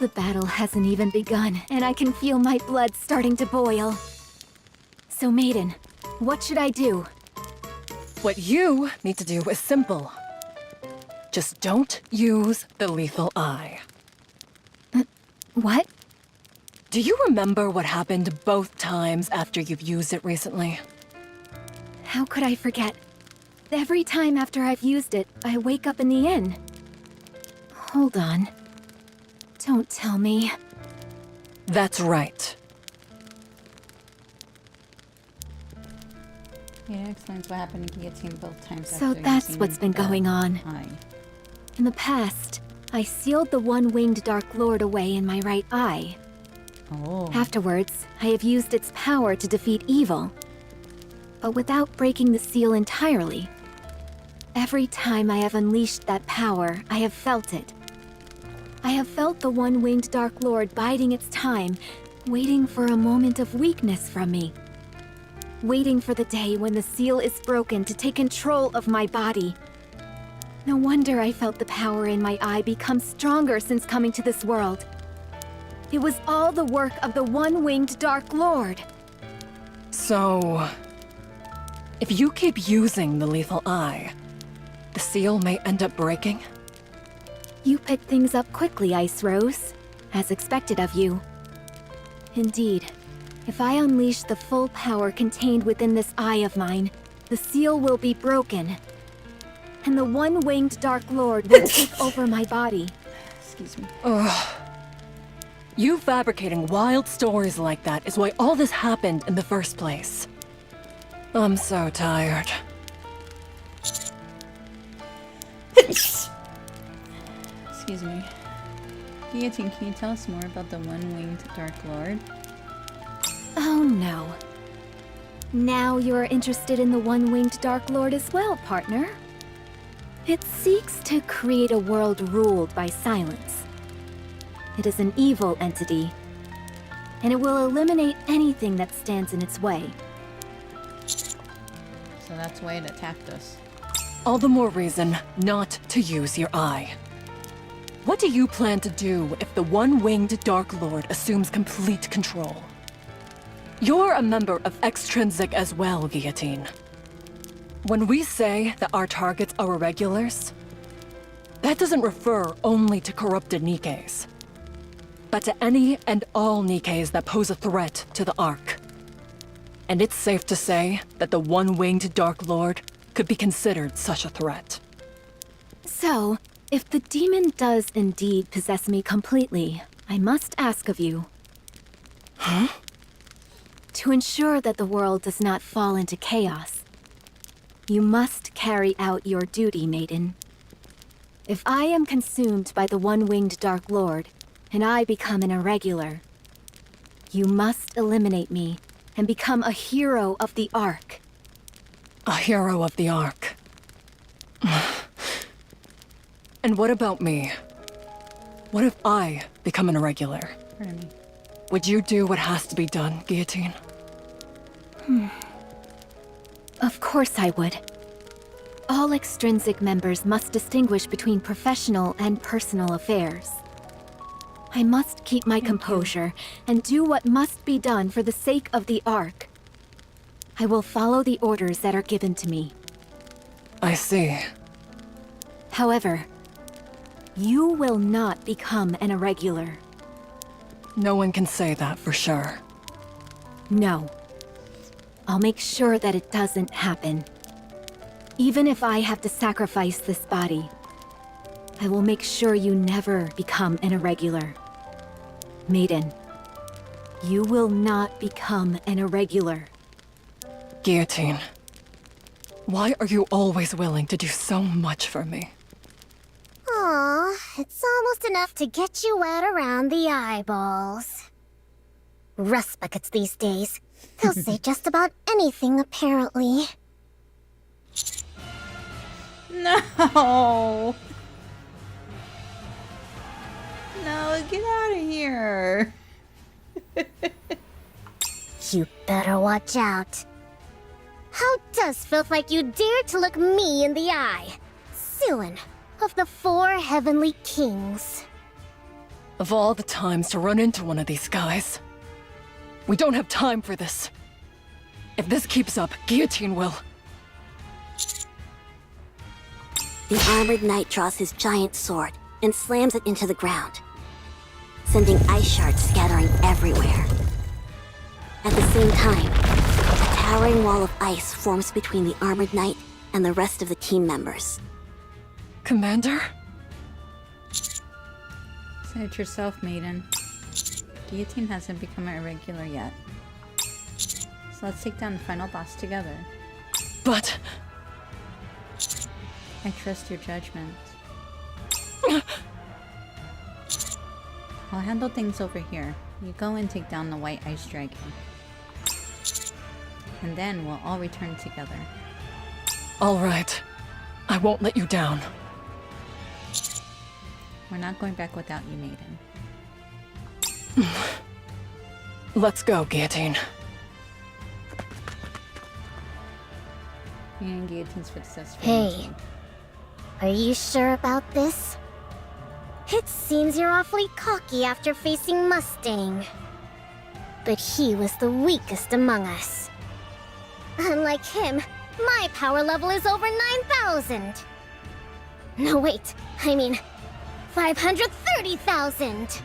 The battle hasn't even begun, and I can feel my blood starting to boil. So, Maiden, what should I do? What you need to do is simple. Just don't use the lethal eye. What? Do you remember what happened both times after you've used it recently? How could I forget? Every time after I've used it, I wake up in the inn. Hold on. Don't tell me. That's right. Yeah, explains what happened to Guillotine both times. So after that's using what's been the going on. eye. In the past, I sealed the one-winged Dark Lord away in my right eye. Oh. Afterwards, I have used its power to defeat evil, but without breaking the seal entirely. Every time I have unleashed that power, I have felt it. I have felt the one-winged Dark Lord biding its time, waiting for a moment of weakness from me. Waiting for the day when the seal is broken to take control of my body. No wonder I felt the power in my eye become stronger since coming to this world. It was all the work of the one-winged Dark Lord. So, if you keep using the lethal eye, the seal may end up breaking? You pick things up quickly, Ice Rose, as expected of you. Indeed, if I unleash the full power contained within this eye of mine, the seal will be broken. And the one-winged Dark Lord will take over my body. Excuse me. Ugh. You fabricating wild stories like that is why all this happened in the first place. I'm so tired. Excuse me. Guillotine, can you tell us more about the one-winged Dark Lord? Oh no. Now you're interested in the one-winged Dark Lord as well, partner. It seeks to create a world ruled by silence. It is an evil entity, and it will eliminate anything that stands in its way. So that's why it attacked us. All the more reason not to use your eye. What do you plan to do if the one-winged Dark Lord assumes complete control? You're a member of Extrinsic as well, Guillotine. When we say that our targets are irregulars, that doesn't refer only to corrupted NIKKEs, but to any and all NIKKEs that pose a threat to the Ark. And it's safe to say that the one-winged Dark Lord could be considered such a threat. So, if the demon does indeed possess me completely, I must ask of you. Huh? To ensure that the world does not fall into chaos, you must carry out your duty, Maiden. If I am consumed by the one-winged Dark Lord, and I become an irregular, you must eliminate me and become a hero of the Ark. A hero of the Ark. And what about me? What if I become an irregular? Pardon me. Would you do what has to be done, Guillotine? Of course I would. All extrinsic members must distinguish between professional and personal affairs. I must keep my composure and do what must be done for the sake of the Ark. I will follow the orders that are given to me. I see. However, you will not become an irregular. No one can say that for sure. No. I'll make sure that it doesn't happen. Even if I have to sacrifice this body, I will make sure you never become an irregular. Maiden, you will not become an irregular. Guillotine, why are you always willing to do so much for me? Aw, it's almost enough to get you wet around the eyeballs. Rust buckets these days. They'll say just about anything, apparently. No! No, get out of here! You better watch out. How does filth like you dare to look me in the eye? Suin of the 4 Heavenly Kings. Of all the times to run into one of these guys. We don't have time for this. If this keeps up, guillotine will. The armored knight draws his giant sword and slams it into the ground, sending ice shards scattering everywhere. At the same time, a towering wall of ice forms between the armored knight and the rest of the team members. Commander? Say it yourself, maiden. Guillotine hasn't become a regular yet. So let's take down the final boss together. But... I trust your judgment. I'll handle things over here. You go and take down the white ice dragon. And then we'll all return together. All right. I won't let you down. We're not going back without you, maiden. Let's go, Guillotine. And Guillotine's footsteps. Hey, are you sure about this? It seems you're awfully cocky after facing Mustang. But he was the weakest among us. Unlike him, my power level is over 9,000. No, wait, I mean 530,000.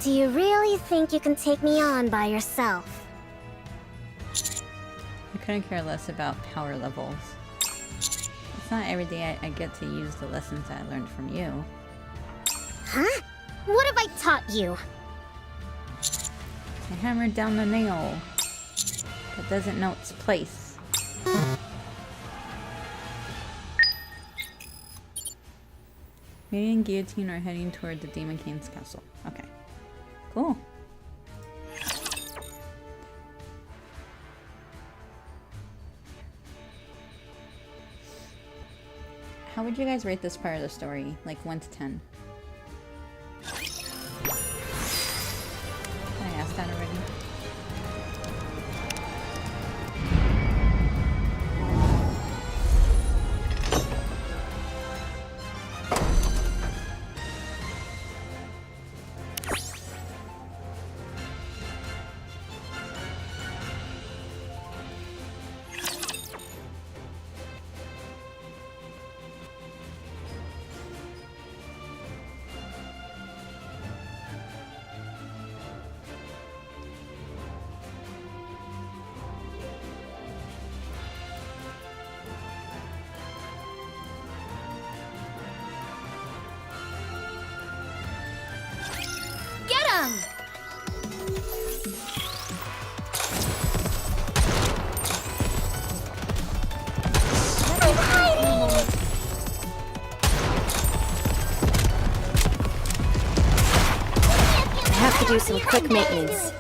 Do you really think you can take me on by yourself? I couldn't care less about power levels. It's not every day I get to use the lessons I learned from you. Huh? What have I taught you? I hammered down the nail. That doesn't know its place. Me and Guillotine are heading toward the Demon King's castle. Okay. Cool. How would you guys rate this part of the story? Like 1 to 10? I asked that already. Get him! I have to do some quick maintenance.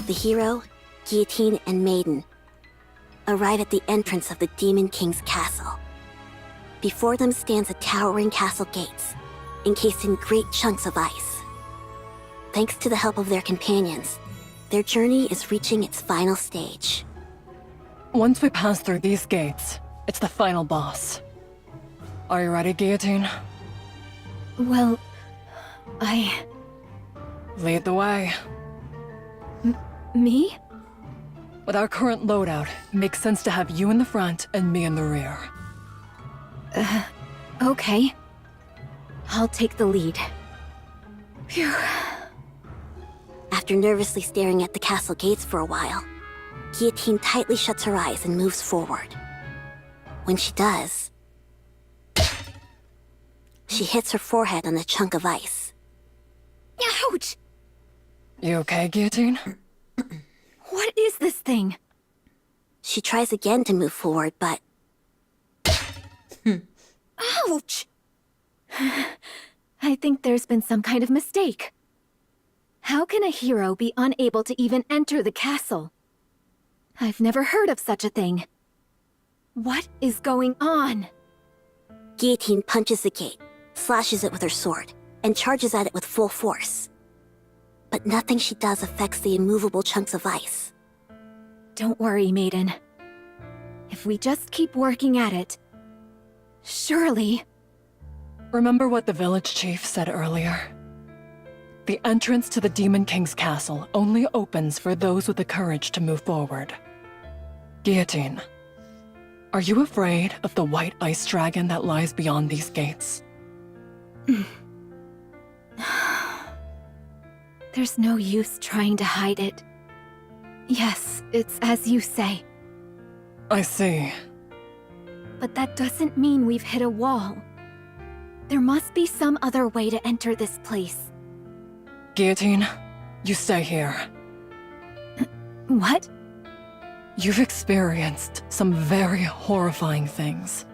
The hero, Guillotine, and Maiden arrive at the entrance of the Demon King's castle. Before them stands a towering castle gates, encased in great chunks of ice. Thanks to the help of their companions, their journey is reaching its final stage. Once we pass through these gates, it's the final boss. Are you ready, Guillotine? Well, Lead the way. Me? With our current loadout, it makes sense to have you in the front and me in the rear. Okay. I'll take the lead. Phew. After nervously staring at the castle gates for a while, Guillotine tightly shuts her eyes and moves forward. When she does, she hits her forehead on a chunk of ice. Ouch! You okay, Guillotine? What is this thing? She tries again to move forward, but... Ouch! I think there's been some kind of mistake. How can a hero be unable to even enter the castle? I've never heard of such a thing. What is going on? Guillotine punches the gate, slashes it with her sword, and charges at it with full force. But nothing she does affects the immovable chunks of ice. Don't worry, Maiden. If we just keep working at it, surely... Remember what the village chief said earlier? The entrance to the Demon King's castle only opens for those with the courage to move forward. Guillotine, are you afraid of the white ice dragon that lies beyond these gates? There's no use trying to hide it. Yes, it's as you say. I see. But that doesn't mean we've hit a wall. There must be some other way to enter this place. Guillotine, you stay here. What? You've experienced some very horrifying things,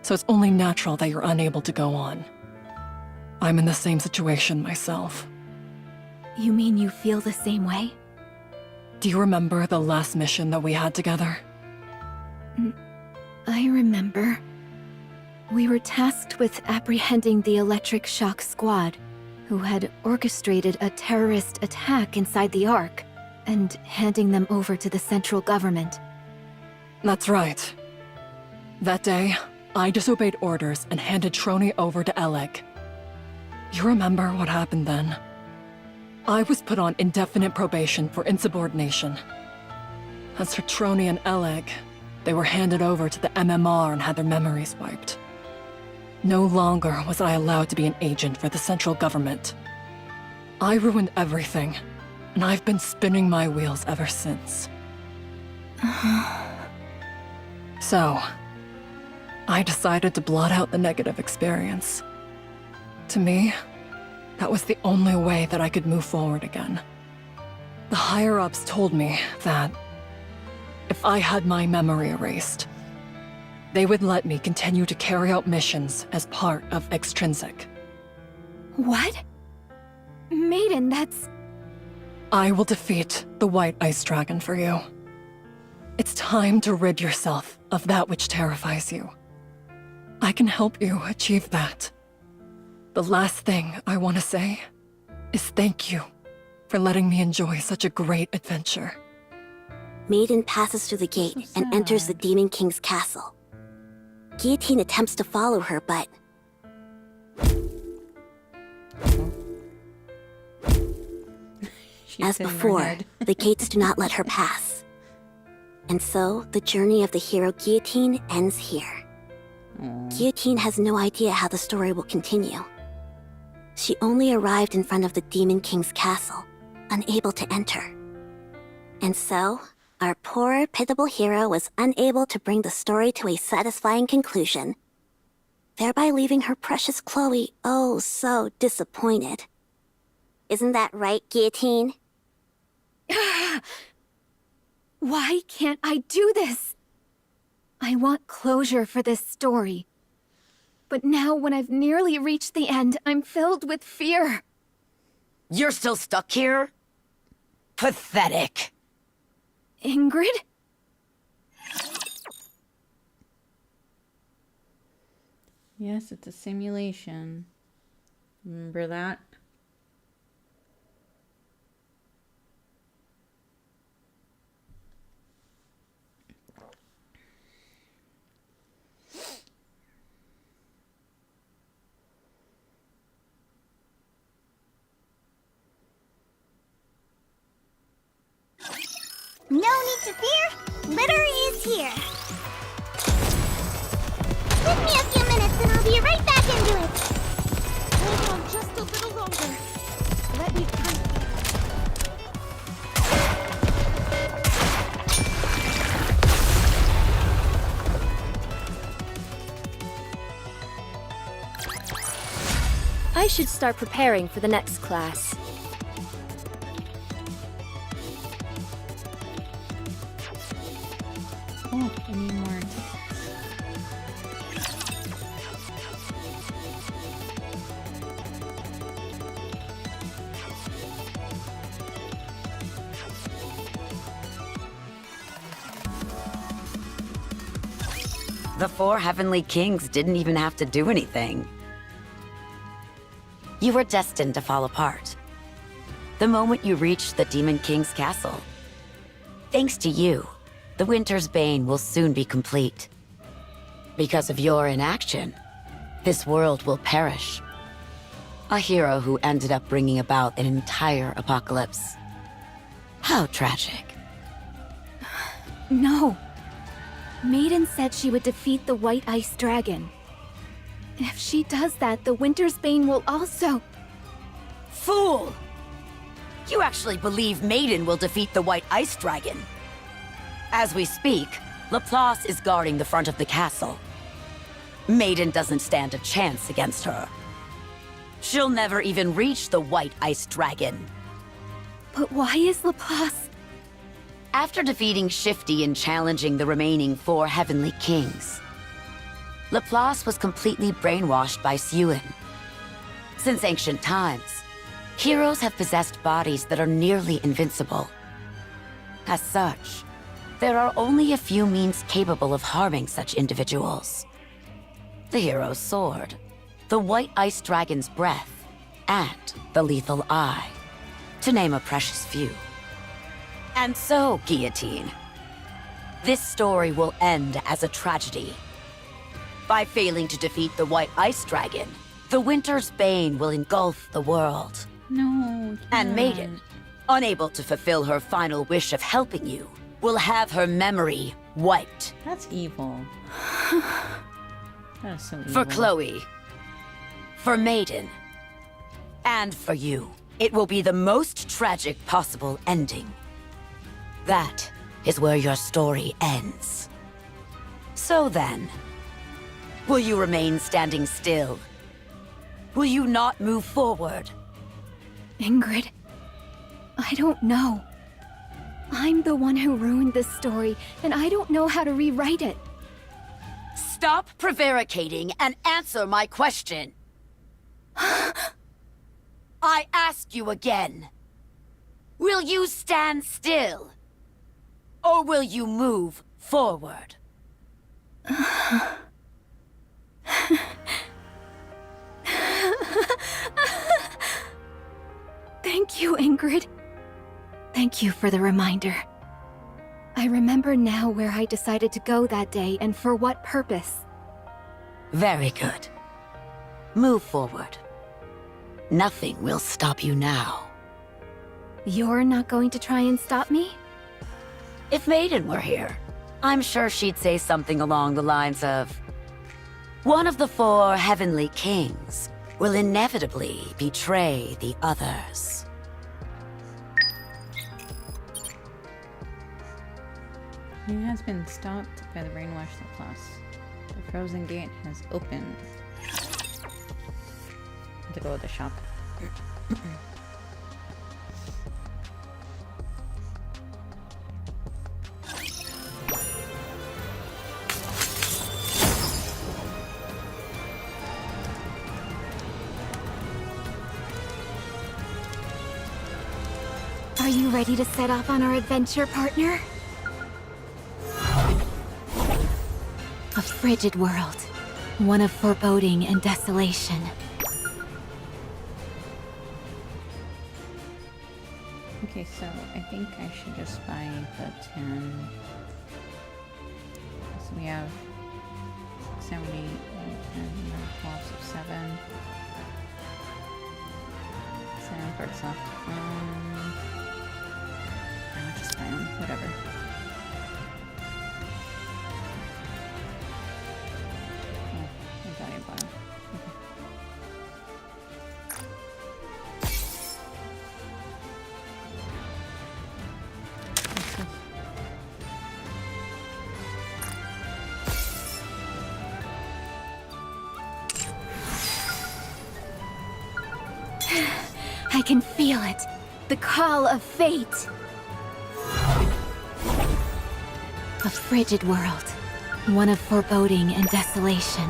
so it's only natural that you're unable to go on. I'm in the same situation myself. You mean you feel the same way? Do you remember the last mission that we had together? I remember. We were tasked with apprehending the Electric Shock Squad, who had orchestrated a terrorist attack inside the Ark, and handing them over to the central government. That's right. That day, I disobeyed orders and handed Trony over to Oleg. You remember what happened then? I was put on indefinite probation for insubordination. As for Trony and Oleg, they were handed over to the MMR and had their memories wiped. No longer was I allowed to be an agent for the central government. I ruined everything, and I've been spinning my wheels ever since. So, I decided to blot out the negative experience. To me, that was the only way that I could move forward again. The higher-ups told me that if I had my memory erased, they would let me continue to carry out missions as part of Extrinsic. What? Maiden, that's... I will defeat the White Ice Dragon for you. It's time to rid yourself of that which terrifies you. I can help you achieve that. The last thing I want to say is thank you for letting me enjoy such a great adventure. Maiden passes through the gate and enters the Demon King's castle. Guillotine attempts to follow her, but... As before, the gates do not let her pass. And so, the journey of the hero Guillotine ends here. Guillotine has no idea how the story will continue. She only arrived in front of the Demon King's castle, unable to enter. And so, our poor, pitiable hero was unable to bring the story to a satisfying conclusion, thereby leaving her precious Chloe oh so disappointed. Isn't that right, Guillotine? Why can't I do this? I want closure for this story. But now, when I've nearly reached the end, I'm filled with fear. You're still stuck here? Pathetic. Ingrid? Yes, it's a simulation. Remember that? No need to fear. Litter is here. Give me a few minutes and I'll be right back into it. Hold on just a little longer. Let me try. I should start preparing for the next class. Oh, I need more. The 4 heavenly kings didn't even have to do anything. You were destined to fall apart. The moment you reached the Demon King's castle. Thanks to you, the Winter's Bane will soon be complete. Because of your inaction, this world will perish. A hero who ended up bringing about an entire apocalypse. How tragic. No. Maiden said she would defeat the White Ice Dragon. If she does that, the Winter's Bane will also... Fool! You actually believe Maiden will defeat the White Ice Dragon. As we speak, Laplace is guarding the front of the castle. Maiden doesn't stand a chance against her. She'll never even reach the White Ice Dragon. But why is Laplace... After defeating Shifty and challenging the remaining 4 heavenly kings, Laplace was completely brainwashed by Suen. Since ancient times, heroes have possessed bodies that are nearly invincible. As such, there are only a few means capable of harming such individuals. The hero's sword, the White Ice Dragon's breath, and the lethal eye, to name a precious few. And so, Guillotine, this story will end as a tragedy. By failing to defeat the White Ice Dragon, the Winter's Bane will engulf the world. No. And Maiden, unable to fulfill her final wish of helping you, will have her memory wiped. That's evil. That is so evil. For Chloe, for Maiden, and for you, it will be the most tragic possible ending. That is where your story ends. So then, will you remain standing still? Will you not move forward? Ingrid, I don't know. I'm the one who ruined this story, and I don't know how to rewrite it. Stop prevaricating and answer my question. I ask you again. Will you stand still? Or will you move forward? Thank you, Ingrid. Thank you for the reminder. I remember now where I decided to go that day and for what purpose. Very good. Move forward. Nothing will stop you now. You're not going to try and stop me? If Maiden were here, I'm sure she'd say something along the lines of, one of the 4 heavenly kings will inevitably betray the others. He has been stopped by the brainwashed Laplace. The frozen gate has opened. To go to the shop. Are you ready to set off on our adventure, partner? A frigid world. One of foreboding and desolation. Okay, so I think I should just buy the 10. So we have 70, 10, 12, so 7. 7 parts left. I'll just buy them, whatever. Oh, I thought I bought them. I can feel it. The call of fate. A frigid world. One of foreboding and desolation.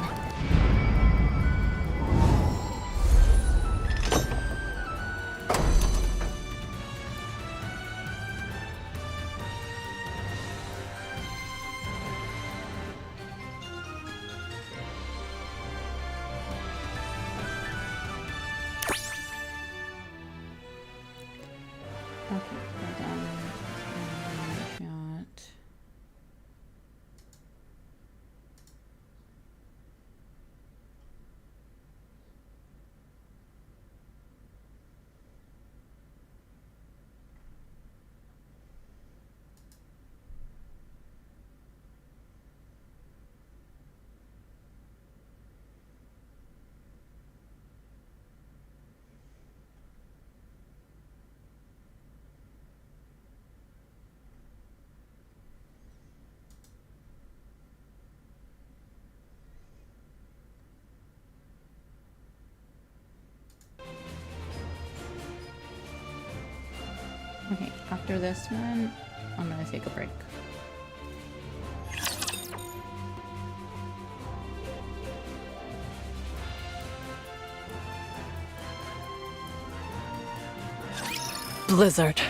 Okay, after this one, I'm gonna take a break. Blizzard.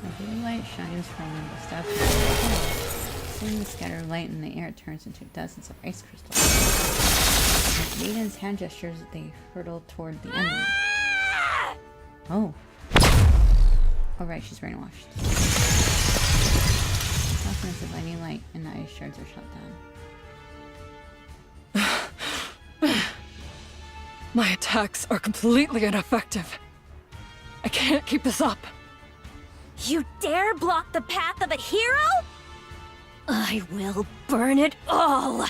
A blue light shines from the statue. Seeing the scattered light in the air, it turns into dozens of ice crystals. With Maiden's hand gestures, they hurtle toward the enemy. Oh. Oh right, she's brainwashed. Softness of lightning light and the ice shards are shot down. My attacks are completely ineffective. I can't keep this up. You dare block the path of a hero? I will burn it all!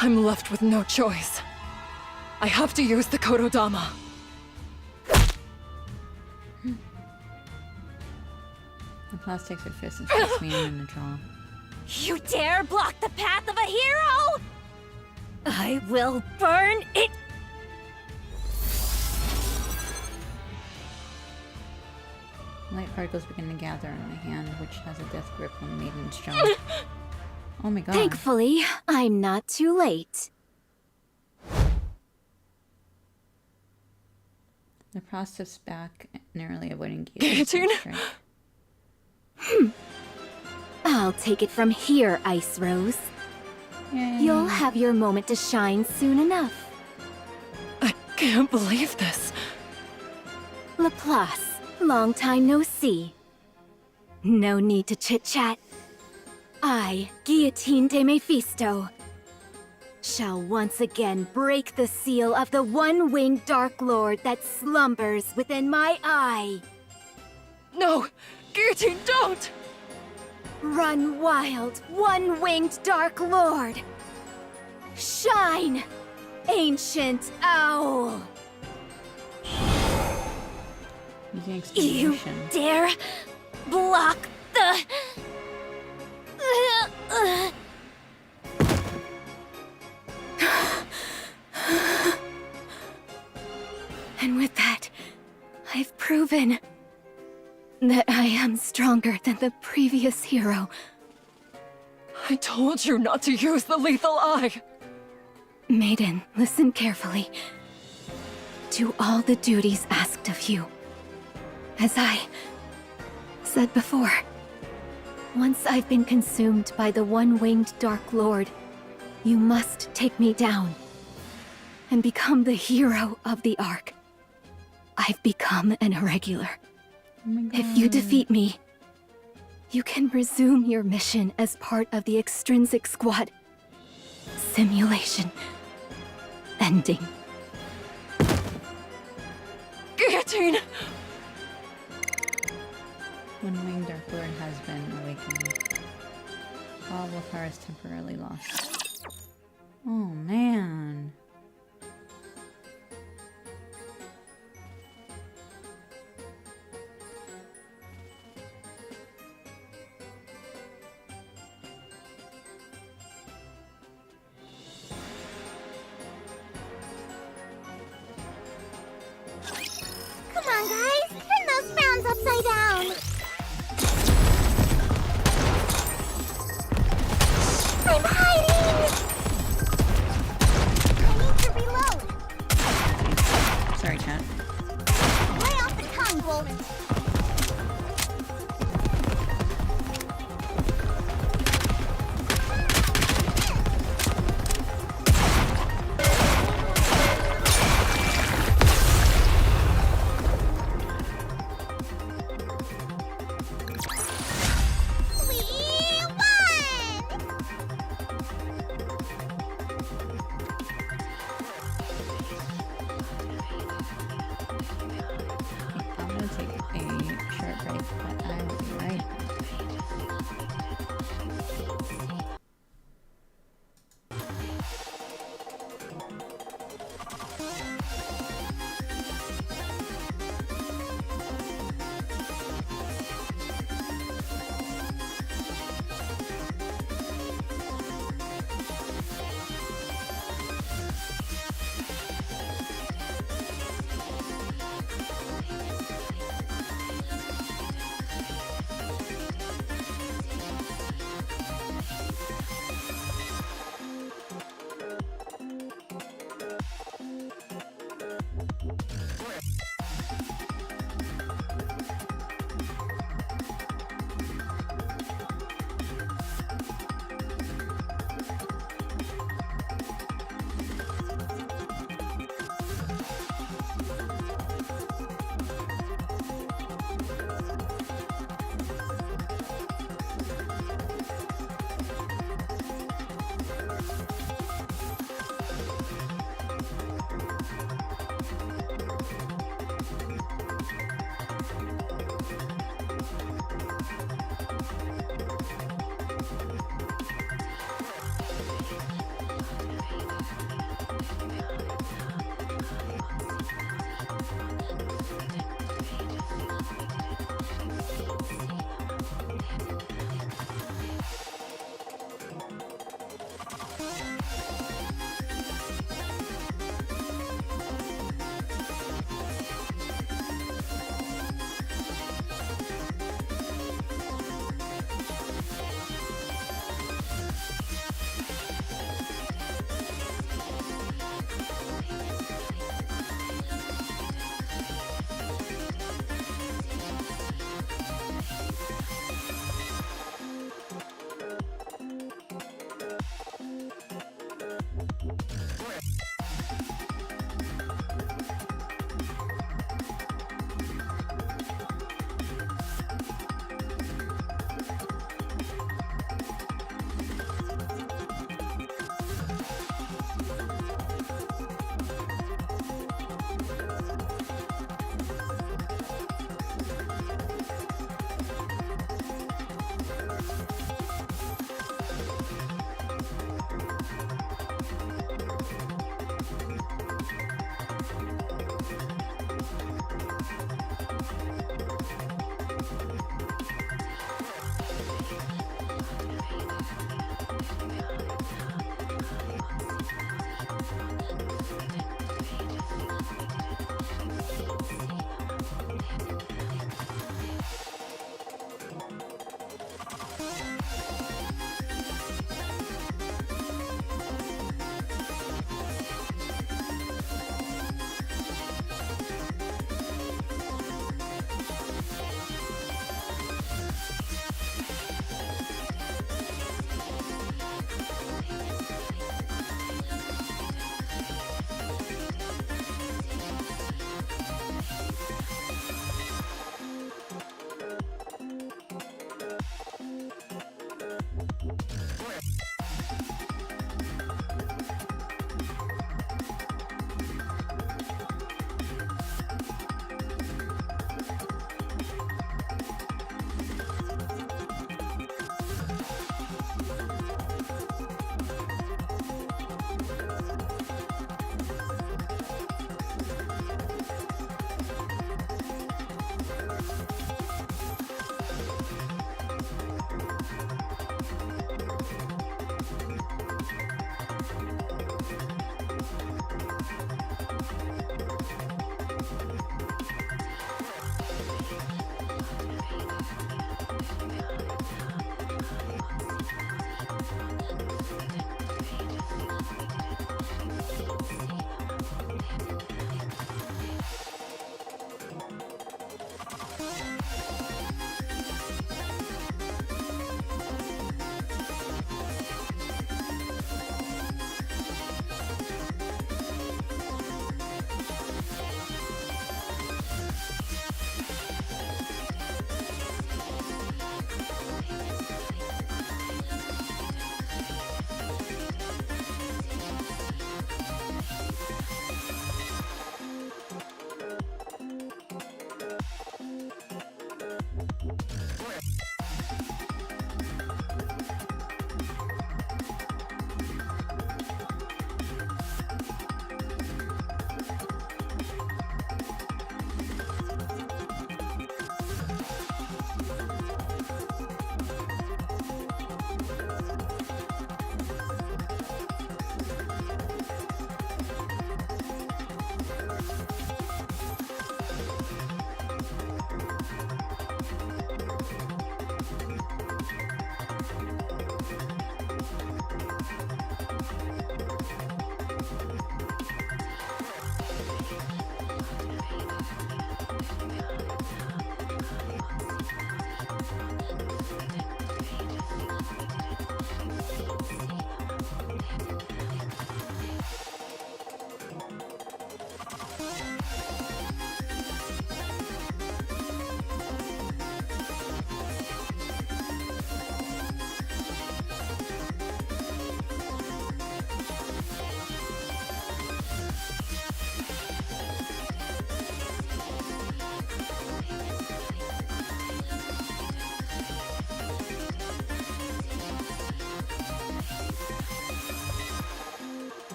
I'm left with no choice. I have to use the Kododama. The class takes her fist and strikes me in the jaw. You dare block the path of a hero? I will burn it. Light particles begin to gather in my hand, which has a death grip on Maiden's jaw. Oh my god. Thankfully, I'm not too late. The Prost steps back, narrowly avoiding Guillotine? I'll take it from here, Ice Rose. Yay. You'll have your moment to shine soon enough. I can't believe this. Laplace, long time no see. No need to chit-chat. I, Guillotine de Mephisto, shall once again break the seal of the one-winged Dark Lord that slumbers within my eye. No! Guillotine, don't! Run wild, one-winged Dark Lord! Shine, ancient owl! You dare block the... And with that, I've proven that I am stronger than the previous hero. I told you not to use the lethal eye! Maiden, listen carefully. Do all the duties asked of you. As I said before, once I've been consumed by the one-winged Dark Lord, you must take me down and become the hero of the Ark. I've become an irregular. If you defeat me, you can resume your mission as part of the extrinsic squad. Simulation ending. Guillotine! One-winged Dark Lord has been awakened. All willpower is temporarily lost. Oh man. Come on, guys! Turn those frowns upside down! I'm hiding!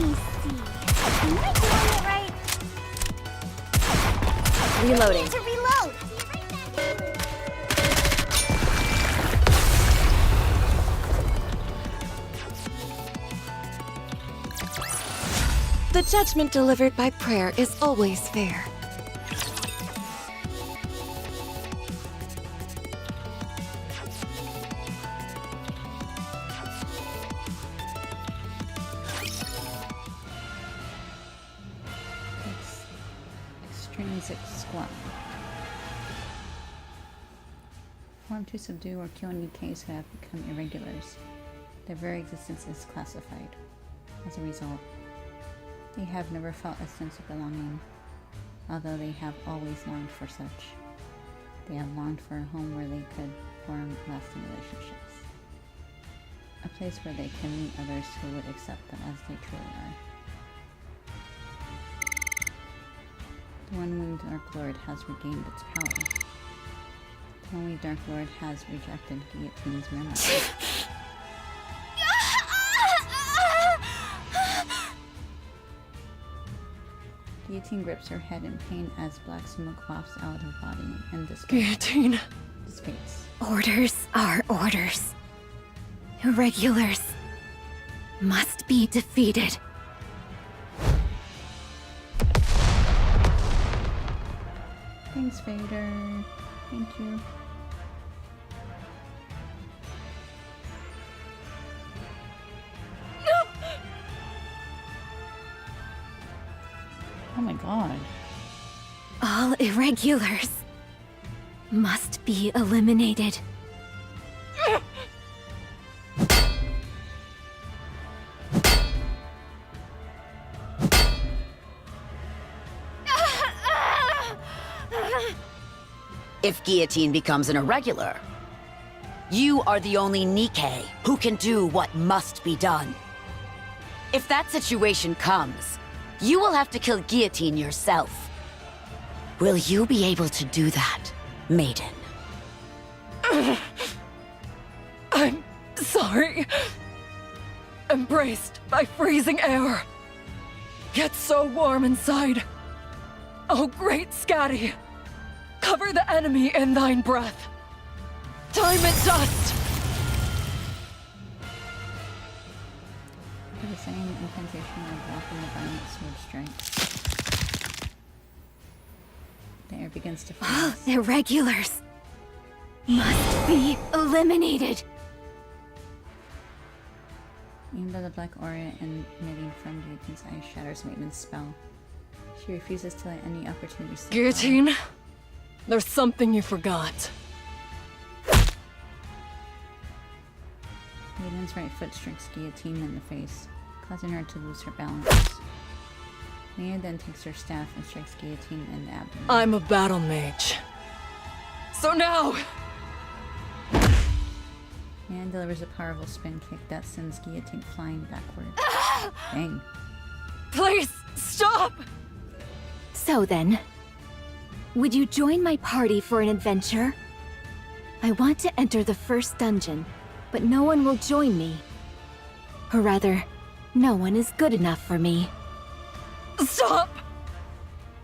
me see. Am I doing it right? Reloading. To reload. The judgment delivered by prayer is always fair. Extrinsic squad. Form to subdue or kill NIKKEs who have become irregulars. Their very existence is classified. As a result, they have never felt a sense of belonging, although they have always longed for such. They have longed for a home where they could form lasting relationships. A place where they can meet others who would accept them as they truly are. The one-winged Dark Lord has regained its power. The one-winged Dark Lord has rejected Guillotine's memory. Guillotine grips her head in pain as black smoke wafts out of her body and Guillotine dissipates. Orders are orders. Irregulars must be defeated. Thanks, Vader. Thank you. Oh my god. All irregulars must be eliminated. If Guillotine becomes an irregular, you are the only NIKKE who can do what must be done. If that situation comes, you will have to kill Guillotine yourself. Will you be able to do that, maiden? I'm sorry. Embraced by freezing air, yet so warm inside. Oh, great Scatty, cover the enemy in thine breath. Time and dust. For the same incantation of blocking the violent sword strike. The air begins to All freeze. irregulars must be eliminated. Even though the black aura emitting from Guillotine's eyes shatters Maiden's spell, she refuses to let any opportunity slip by. Guillotine, there's something you forgot. Maiden's right foot strikes Guillotine in the face, causing her to lose her balance. Maiden then takes her staff and strikes Guillotine in the abdomen. I'm a battle mage. So now! Maiden delivers a powerful spin kick that sends Guillotine flying backward. Dang. Please, stop! So then, would you join my party for an adventure? I want to enter the first dungeon, but no one will join me. Or rather, no one is good enough for me. Stop!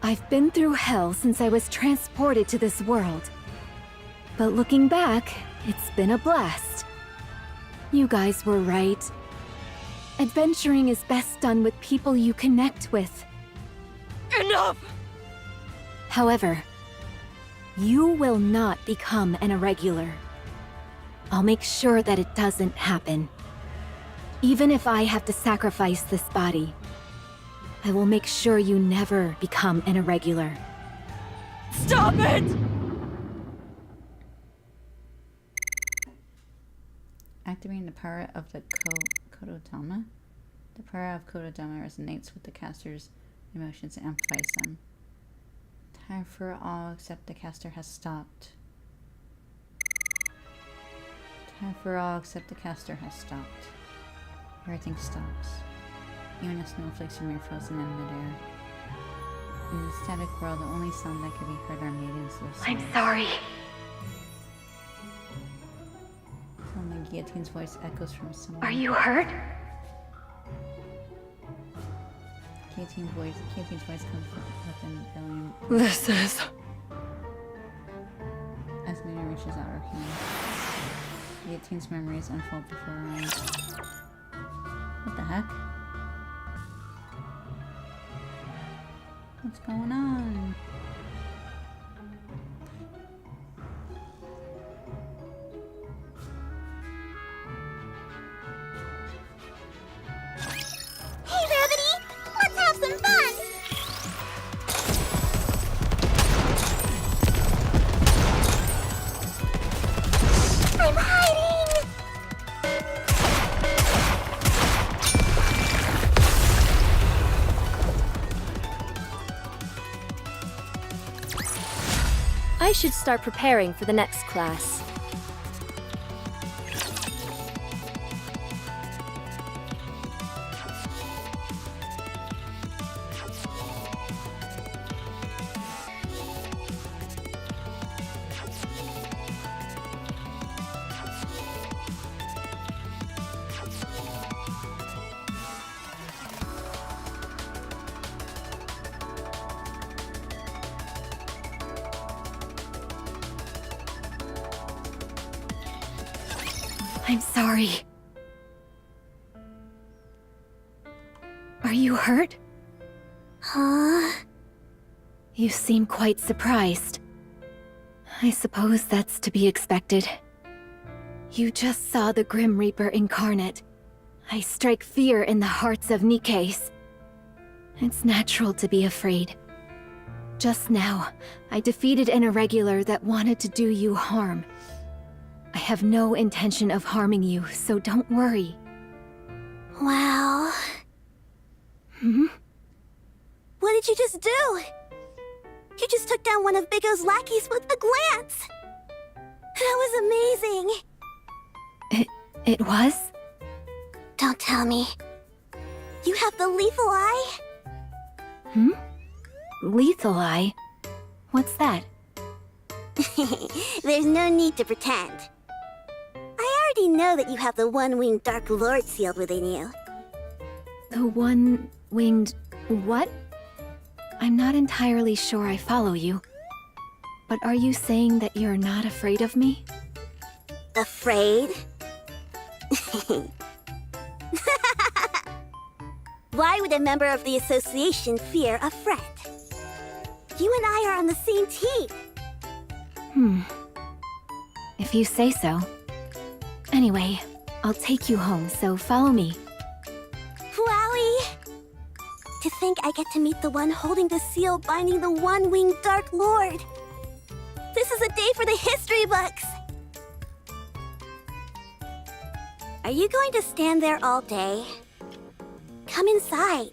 I've been through hell since I was transported to this world. But looking back, it's been a blast. You guys were right. Adventuring is best done with people you connect with. Enough! However, you will not become an irregular. I'll make sure that it doesn't happen. Even if I have to sacrifice this body, I will make sure you never become an irregular. Stop it! Activating the power of the Kododama. The power of Kododama resonates with the caster's emotions and amplifies them. Time for all except the caster has stopped. Time for all except the caster has stopped. Everything stops. Even the snowflakes remain frozen in midair. In the static world, the only sound that can be heard are Maiden's low I'm sighs. sorry. Suddenly, Guillotine's voice echoes from somewhere. Are you hurt? Guillotine's voice. Guillotine's voice comes within billion. This is... As Mina reaches out her hand, Guillotine's memories unfold before her eyes. What the heck? What's going on? Hey, Rabbity! Let's have some fun! I'm hiding! I should start preparing for the next class. I'm sorry. Are you hurt? Huh? You seem quite surprised. I suppose that's to be expected. You just saw the Grim Reaper incarnate. I strike fear in the hearts of NIKKEs. It's natural to be afraid. Just now, I defeated an irregular that wanted to do you harm. I have no intention of harming you, so don't worry. Wow. Hmm? What did you just do? You just took down one of Big O's lackeys with a glance! That was amazing! It was? Don't tell me. You have the lethal eye? Hmm? Lethal eye? What's that? There's no need to pretend. I already know that you have the one-winged Dark Lord sealed within you. The one-winged... what? I'm not entirely sure I follow you. But are you saying that you're not afraid of me? Afraid? Why would a member of the association fear a friend? You and I are on the same team. If you say so. Anyway, I'll take you home, so follow me. Wowie! To think I get to meet the one holding the seal binding the one-winged Dark Lord. This is a day for the history books! Are you going to stand there all day? Come inside.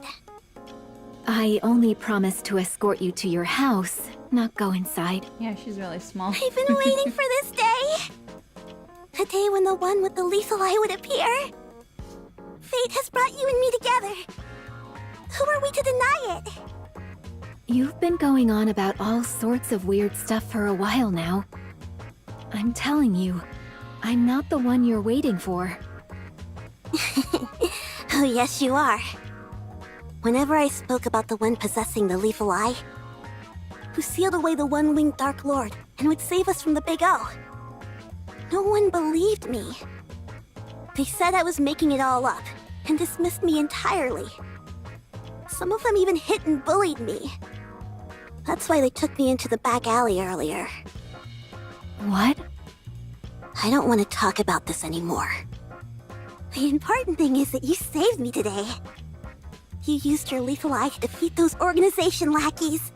I only promised to escort you to your house, not go inside. Yeah, she's really small. I've been waiting for this day! The day when the one with the lethal eye would appear. Fate has brought you and me together. Who are we to deny it? You've been going on about all sorts of weird stuff for a while now. I'm telling you, I'm not the one you're waiting for. Oh, yes, you are. Whenever I spoke about the one possessing the lethal eye, who sealed away the one-winged Dark Lord and would save us from the Big O, no one believed me. They said I was making it all up and dismissed me entirely. Some of them even hit and bullied me. That's why they took me into the back alley earlier. What? I don't want to talk about this anymore. The important thing is that you saved me today. You used your lethal eye to defeat those organization lackeys.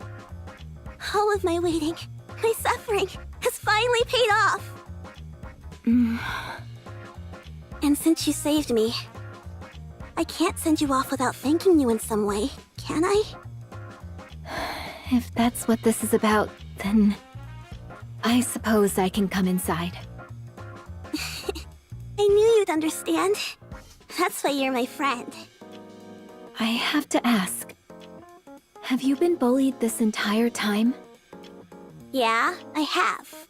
All of my waiting, my suffering, has finally paid off. And since you saved me, I can't send you off without thanking you in some way, can I? If that's what this is about, then... I suppose I can come inside. I knew you'd understand. That's why you're my friend. I have to ask. Have you been bullied this entire time? Yeah, I have.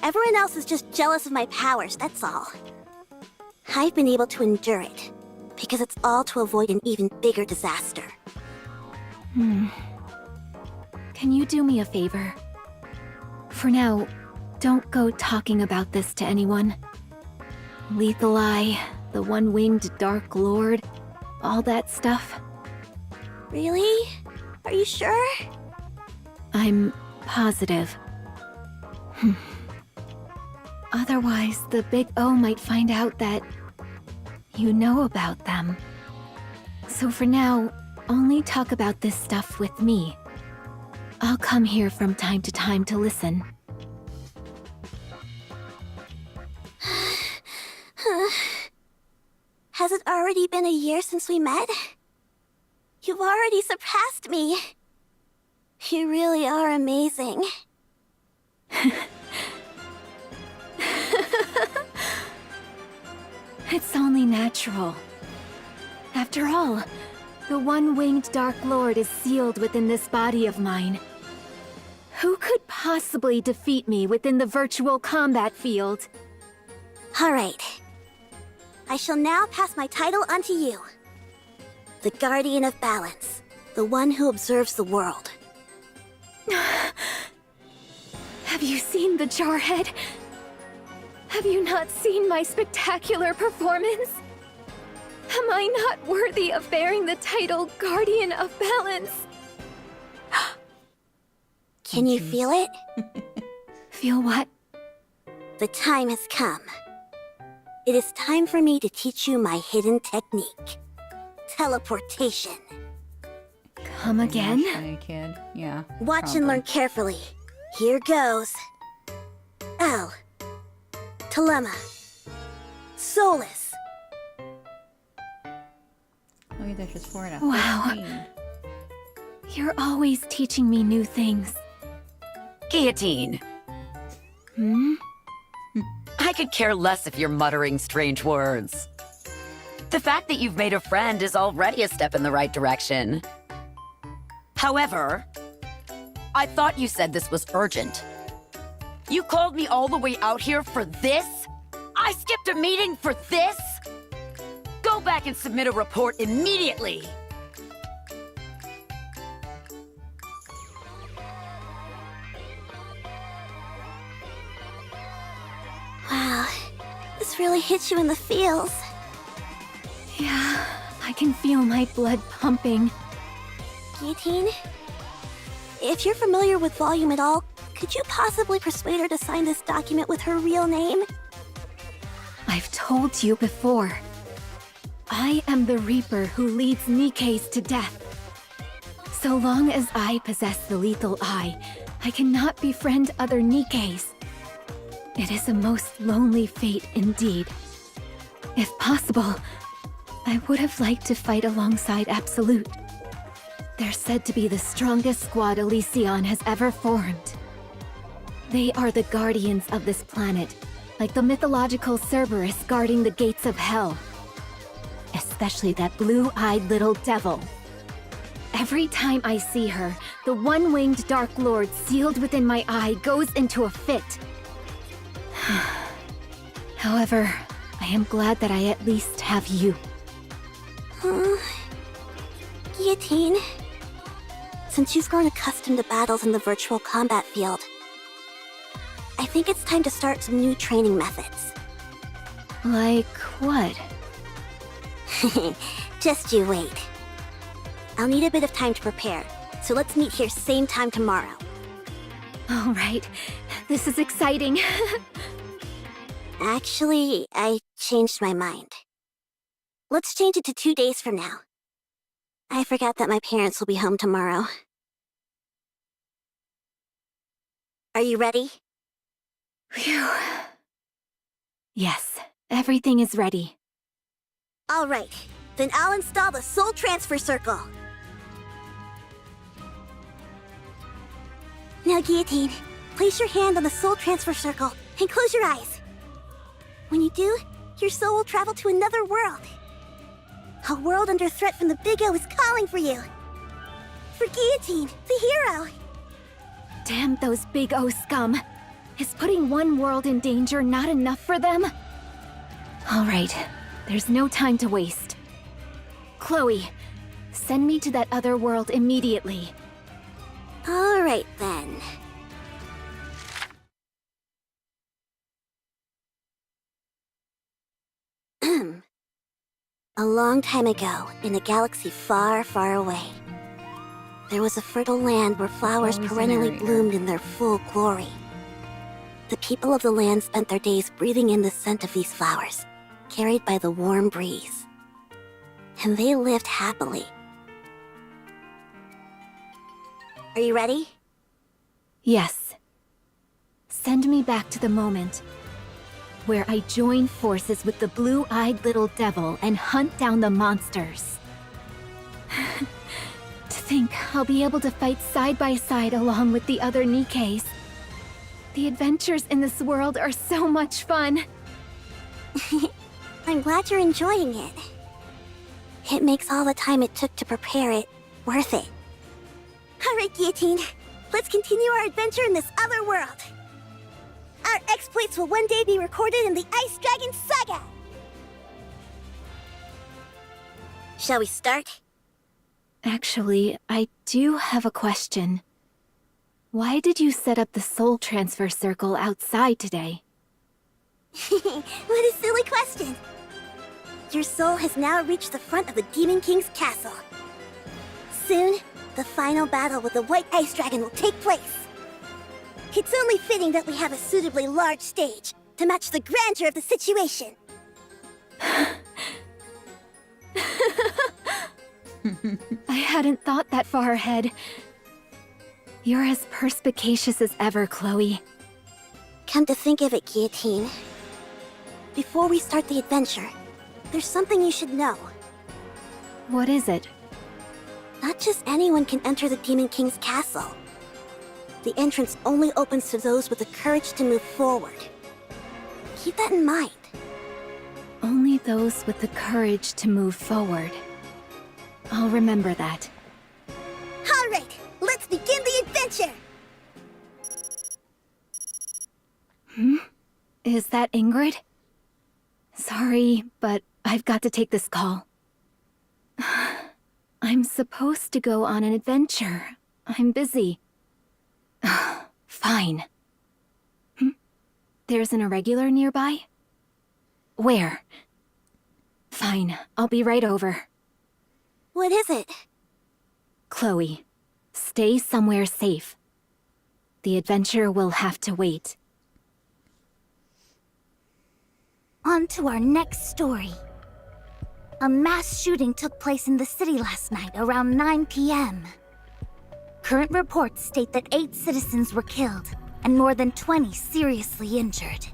Everyone else is just jealous of my powers, that's all. I've been able to endure it, because it's all to avoid an even bigger disaster. Can you do me a favor? For now, don't go talking about this to anyone. Lethal Eye, the one-winged Dark Lord, all that stuff. Really? Are you sure? I'm positive. Otherwise, the Big O might find out that you know about them. So for now, only talk about this stuff with me. I'll come here from time to time to listen. Has it already been a year since we met? You've already surpassed me. You really are amazing. It's only natural. After all, the one-winged Dark Lord is sealed within this body of mine. Who could possibly defeat me within the virtual combat field? All right. I shall now pass my title onto you. The Guardian of Balance. The one who observes the world. Have you seen the Jarhead? Have you not seen my spectacular performance? Am I not worthy of bearing the title Guardian of Balance? Can you feel it? Feel what? The time has come. It is time for me to teach you my hidden technique. Teleportation. Come again? Funny kid. Yeah. Watch and learn carefully. Here goes. L. Telema. Solus. Oh, you dashes forward at Wow. 15. You're always teaching me new things. Guillotine. I could care less if you're muttering strange words. The fact that you've made a friend is already a step in the right direction. However, I thought you said this was urgent. You called me all the way out here for this? I skipped a meeting for this? Go back and submit a report immediately! Wow, this really hits you in the feels. Yeah, I can feel my blood pumping. Guillotine? If you're familiar with Volume at all, could you possibly persuade her to sign this document with her real name? I've told you before. I am the Reaper who leads NIKKEs to death. So long as I possess the Lethal Eye, I cannot befriend other NIKKEs. It is a most lonely fate indeed. If possible, I would have liked to fight alongside Absolute. They're said to be the strongest squad Elysion has ever formed. They are the guardians of this planet, like the mythological Cerberus guarding the gates of hell. Especially that blue-eyed little devil. Every time I see her, the one-winged Dark Lord sealed within my eye goes into a fit. However, I am glad that I at least have you. Guillotine? Since you've grown accustomed to battles in the virtual combat field, I think it's time to start some new training methods. Like what? Just you wait. I'll need a bit of time to prepare, so let's meet here same time tomorrow. All right, this is exciting. Actually, I changed my mind. Let's change it to 2 days from now. I forgot that my parents will be home tomorrow. Are you ready? Phew. Yes, everything is ready. All right, then I'll install the Soul Transfer Circle. Now, Guillotine, place your hand on the Soul Transfer Circle and close your eyes. When you do, your soul will travel to another world. A world under threat from the Big O is calling for you. For Guillotine, the hero. Damn those Big O scum. Is putting one world in danger not enough for them? All right, there's no time to waste. Chloe, Send me to that other world immediately. All right, then. A long time ago, in a galaxy far, far away, there was a fertile land where flowers perennially bloomed in their full glory. The people of the land spent their days breathing in the scent of these flowers, carried by the warm breeze. And they lived happily. Are you ready? Yes. Send me back to the moment where I join forces with the blue-eyed little devil and hunt down the monsters. To think I'll be able to fight side by side along with the other NIKKEs. The adventures in this world are so much fun. I'm glad you're enjoying it. It makes all the time it took to prepare it worth it. Alright, Guillotine. Let's continue our adventure in this other world. Our exploits will one day be recorded in the Ice Dragon Saga! Shall we start? Actually, I do have a question. Why did you set up the soul transfer circle outside today? What a silly question! Your soul has now reached the front of the Demon King's castle. Soon, the final battle with the White Ice Dragon will take place. It's only fitting that we have a suitably large stage to match the grandeur of the situation. I hadn't thought that far ahead. You're as perspicacious as ever, Chloe. Come to think of it, Guillotine. Before we start the adventure, there's something you should know. What is it? Not just anyone can enter the Demon King's castle. The entrance only opens to those with the courage to move forward. Keep that in mind. Only those with the courage to move forward. I'll remember that. All right, let's begin the adventure! Is that Ingrid? Sorry, but I've got to take this call. I'm supposed to go on an adventure. I'm busy. Fine. There's an irregular nearby? Where? Fine, I'll be right over. What is it? Chloe, stay somewhere safe. The adventure will have to wait. On to our next story. A mass shooting took place in the city last night around 9 p.m. Current reports state that 8 citizens were killed and more than 20 seriously injured.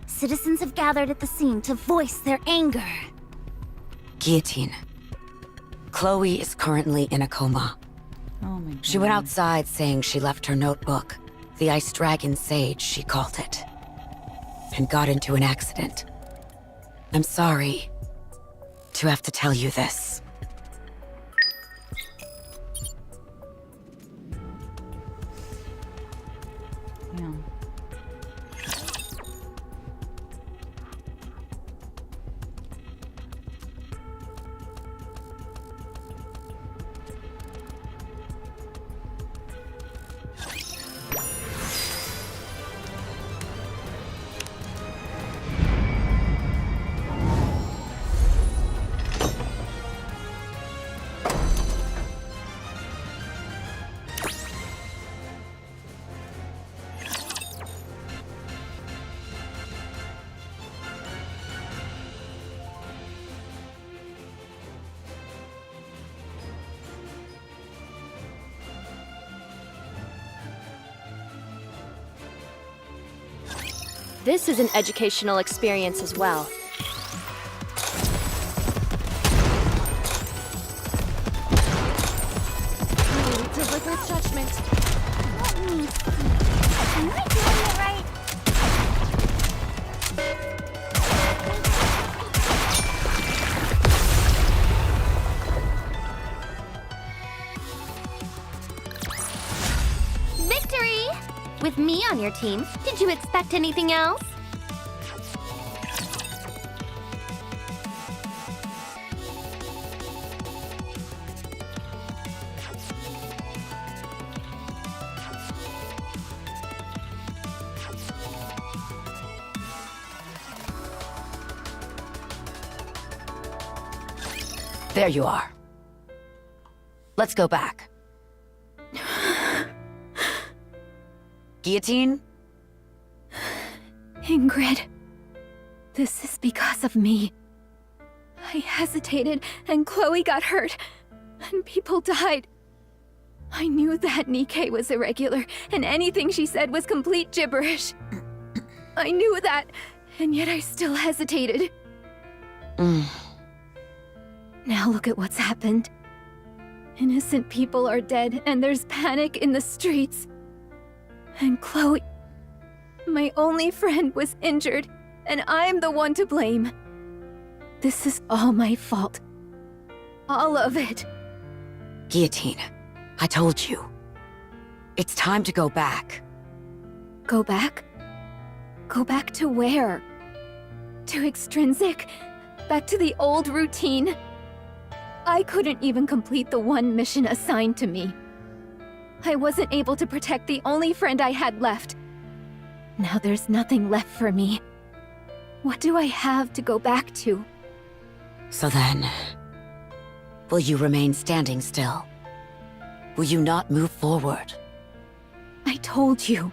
Citizens have gathered at the scene to voice their anger. Guillotine. Chloe is currently in a coma. Oh my god. She went outside saying she left her notebook, the Ice Dragon Sage, she called it, and got into an accident. I'm sorry to have to tell you this. Yeah. This is an educational experience as well. Deliver judgment. Let me see. Am I doing it right? Victory! With me on your team, did you expect anything else? There you are. Let's go back. Guillotine? Ingrid, this is because of me. I hesitated, and Chloe got hurt, and people died. I knew that NIKKE was irregular, and anything she said was complete gibberish. I knew that, and yet I still hesitated. Now look at what's happened. Innocent people are dead, and there's panic in the streets. And Chloe, my only friend, was injured, and I'm the one to blame. This is all my fault. All of it. Guillotine, I told you. It's time to go back. Go back? Go back to where? To Extrinsic? Back to the old routine? I couldn't even complete the one mission assigned to me. I wasn't able to protect the only friend I had left. Now there's nothing left for me. What do I have to go back to? So then, will you remain standing still? Will you not move forward? I told you.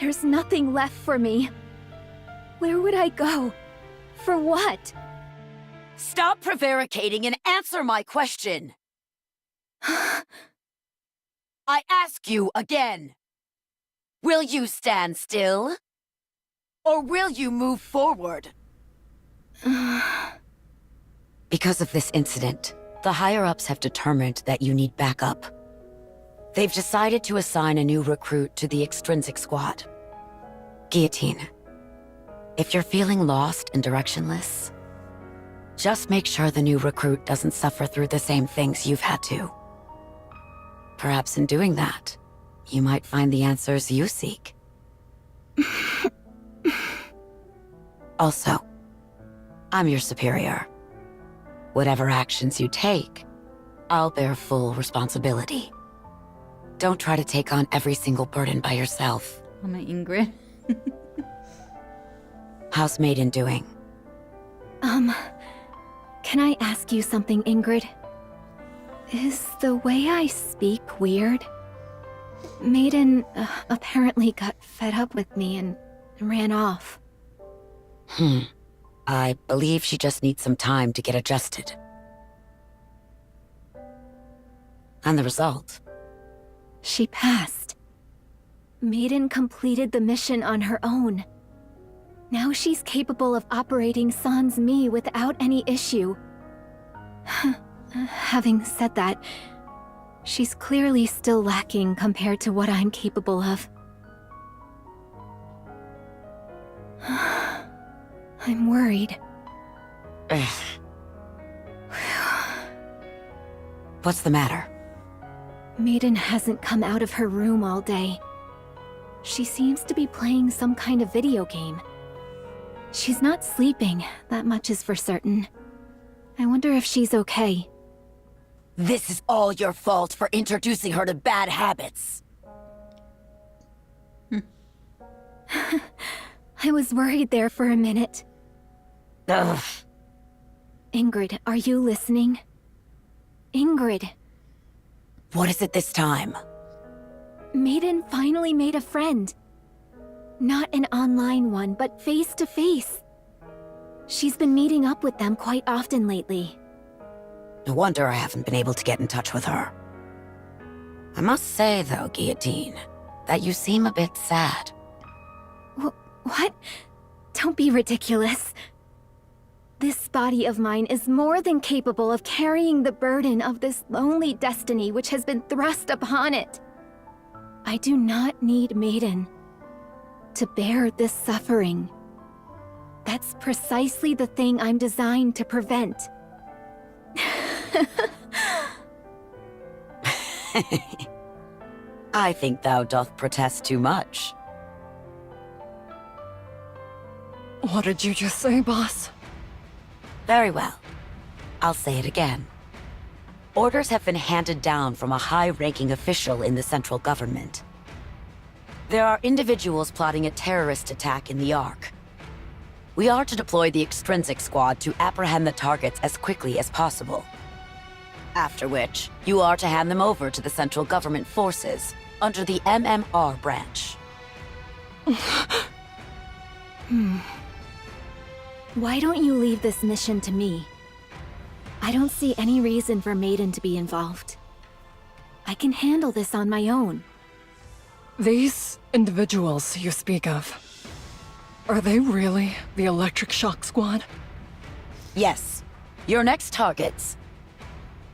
There's nothing left for me. Where would I go? For what? Stop prevaricating and answer my question! I ask you again. Will you stand still? Or will you move forward? Because of this incident, the higher-ups have determined that you need backup. They've decided to assign a new recruit to the Extrinsic Squad. Guillotine, if you're feeling lost and directionless, just make sure the new recruit doesn't suffer through the same things you've had to. Perhaps in doing that, you might find the answers you seek. Also, I'm your superior. Whatever actions you take, I'll bear full responsibility. Don't try to take on every single burden by yourself. Oh, my Ingrid. How's Maiden doing? Can I ask you something, Ingrid? Is the way I speak weird? Maiden apparently got fed up with me and ran off. I believe she just needs some time to get adjusted. And the result? She passed. Maiden completed the mission on her own. Now she's capable of operating Sans Mi without any issue. Having said that, she's clearly still lacking compared to what I'm capable of. I'm worried. What's the matter? Maiden hasn't come out of her room all day. She seems to be playing some kind of video game. She's not sleeping, that much is for certain. I wonder if she's okay. This is all your fault for introducing her to bad habits. I was worried there for a minute. Ugh. Ingrid, are you listening? Ingrid. What is it this time? Maiden finally made a friend. Not an online one, but face-to-face. She's been meeting up with them quite often lately. No wonder I haven't been able to get in touch with her. I must say, though, Guillotine, that you seem a bit sad. What? Don't be ridiculous. This body of mine is more than capable of carrying the burden of this lonely destiny which has been thrust upon it. I do not need Maiden to bear this suffering. That's precisely the thing I'm designed to prevent. I think thou doth protest too much. What did you just say, boss? Very well. I'll say it again. Orders have been handed down from a high-ranking official in the central government. There are individuals plotting a terrorist attack in the Ark. We are to deploy the extrinsic squad to apprehend the targets as quickly as possible. After which, you are to hand them over to the central government forces under the MMR branch. Why don't you leave this mission to me? I don't see any reason for Maiden to be involved. I can handle this on my own. These individuals you speak of, are they really the Electric Shock Squad? Yes. Your next targets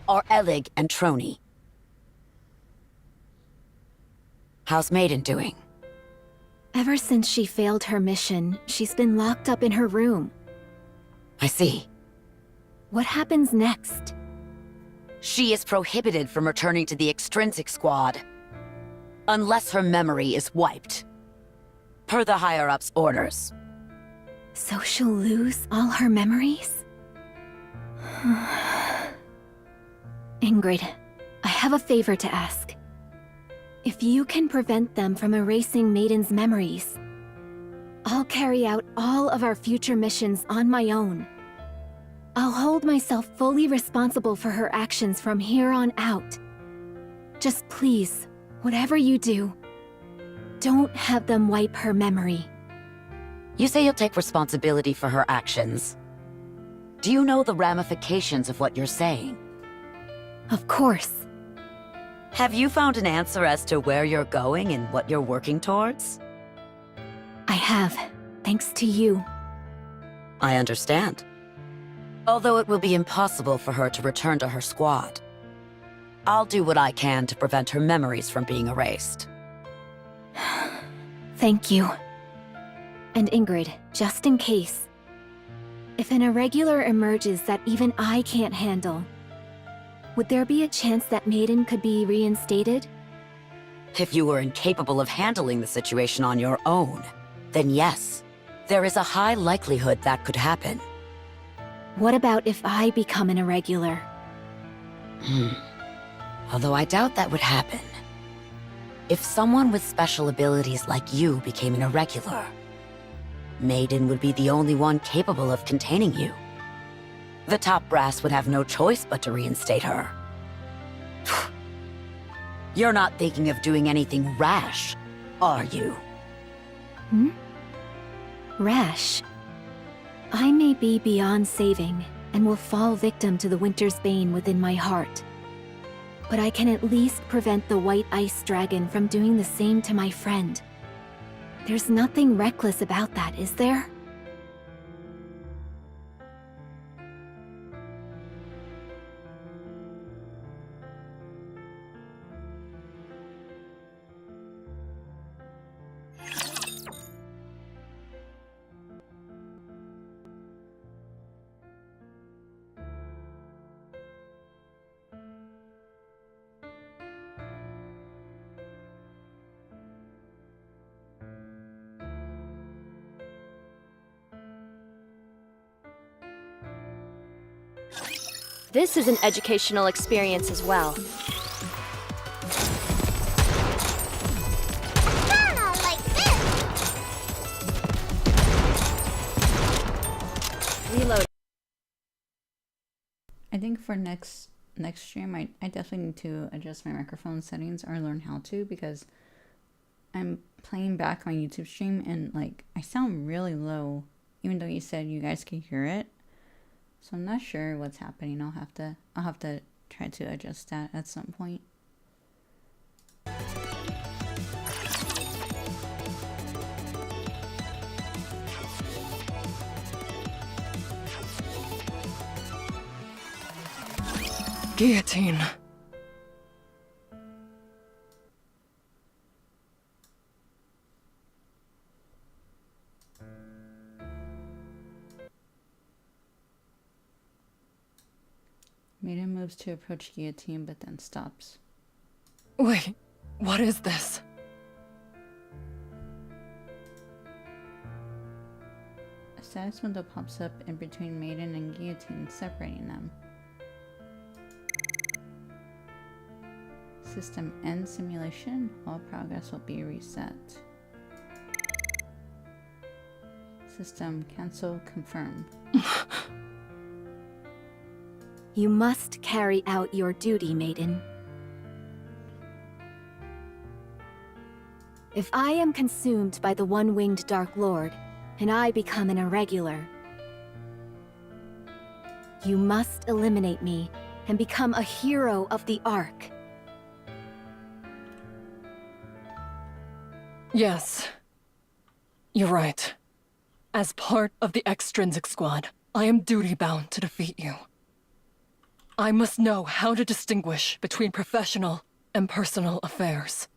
are Elig and Trony. How's Maiden doing? Ever since she failed her mission, she's been locked up in her room. I see. What happens next? She is prohibited from returning to the extrinsic squad unless her memory is wiped, per the higher-ups' orders. So she'll lose all her memories? Ingrid, I have a favor to ask. If you can prevent them from erasing Maiden's memories, I'll carry out all of our future missions on my own. I'll hold myself fully responsible for her actions from here on out. Just please, whatever you do, don't have them wipe her memory. You say you'll take responsibility for her actions. Do you know the ramifications of what you're saying? Of course. Have you found an answer as to where you're going and what you're working towards? I have, thanks to you. I understand. Although it will be impossible for her to return to her squad, I'll do what I can to prevent her memories from being erased. Thank you. And Ingrid, just in case, if an irregular emerges that even I can't handle, would there be a chance that Maiden could be reinstated? If you were incapable of handling the situation on your own, then yes, there is a high likelihood that could happen. What about if I become an irregular? Although I doubt that would happen. If someone with special abilities like you became an irregular, Maiden would be the only one capable of containing you. The top brass would have no choice but to reinstate her. You're not thinking of doing anything rash, are you? Rash? I may be beyond saving, and will fall victim to the Winter's Bane within my heart. But I can at least prevent the White Ice Dragon from doing the same to my friend. There's nothing reckless about that, is there? This is an educational experience as well. Reload. I think for next stream, I definitely need to adjust my microphone settings or learn how to, because I'm playing back my YouTube stream and like I sound really low, even though you said you guys can hear it. So I'm not sure what's happening. I'll have to try to adjust that at some point. Guillotine. Maiden moves to approach Guillotine, but then stops. Wait, what is this? A status window pops up in between Maiden and Guillotine, separating them. System end simulation. All progress will be reset. System, cancel, confirm. You must carry out your duty, maiden. If I am consumed by the one-winged Dark Lord, and I become an irregular, you must eliminate me and become a hero of the Ark. Yes. You're right. As part of the extrinsic squad, I am duty-bound to defeat you. I must know how to distinguish between professional and personal affairs.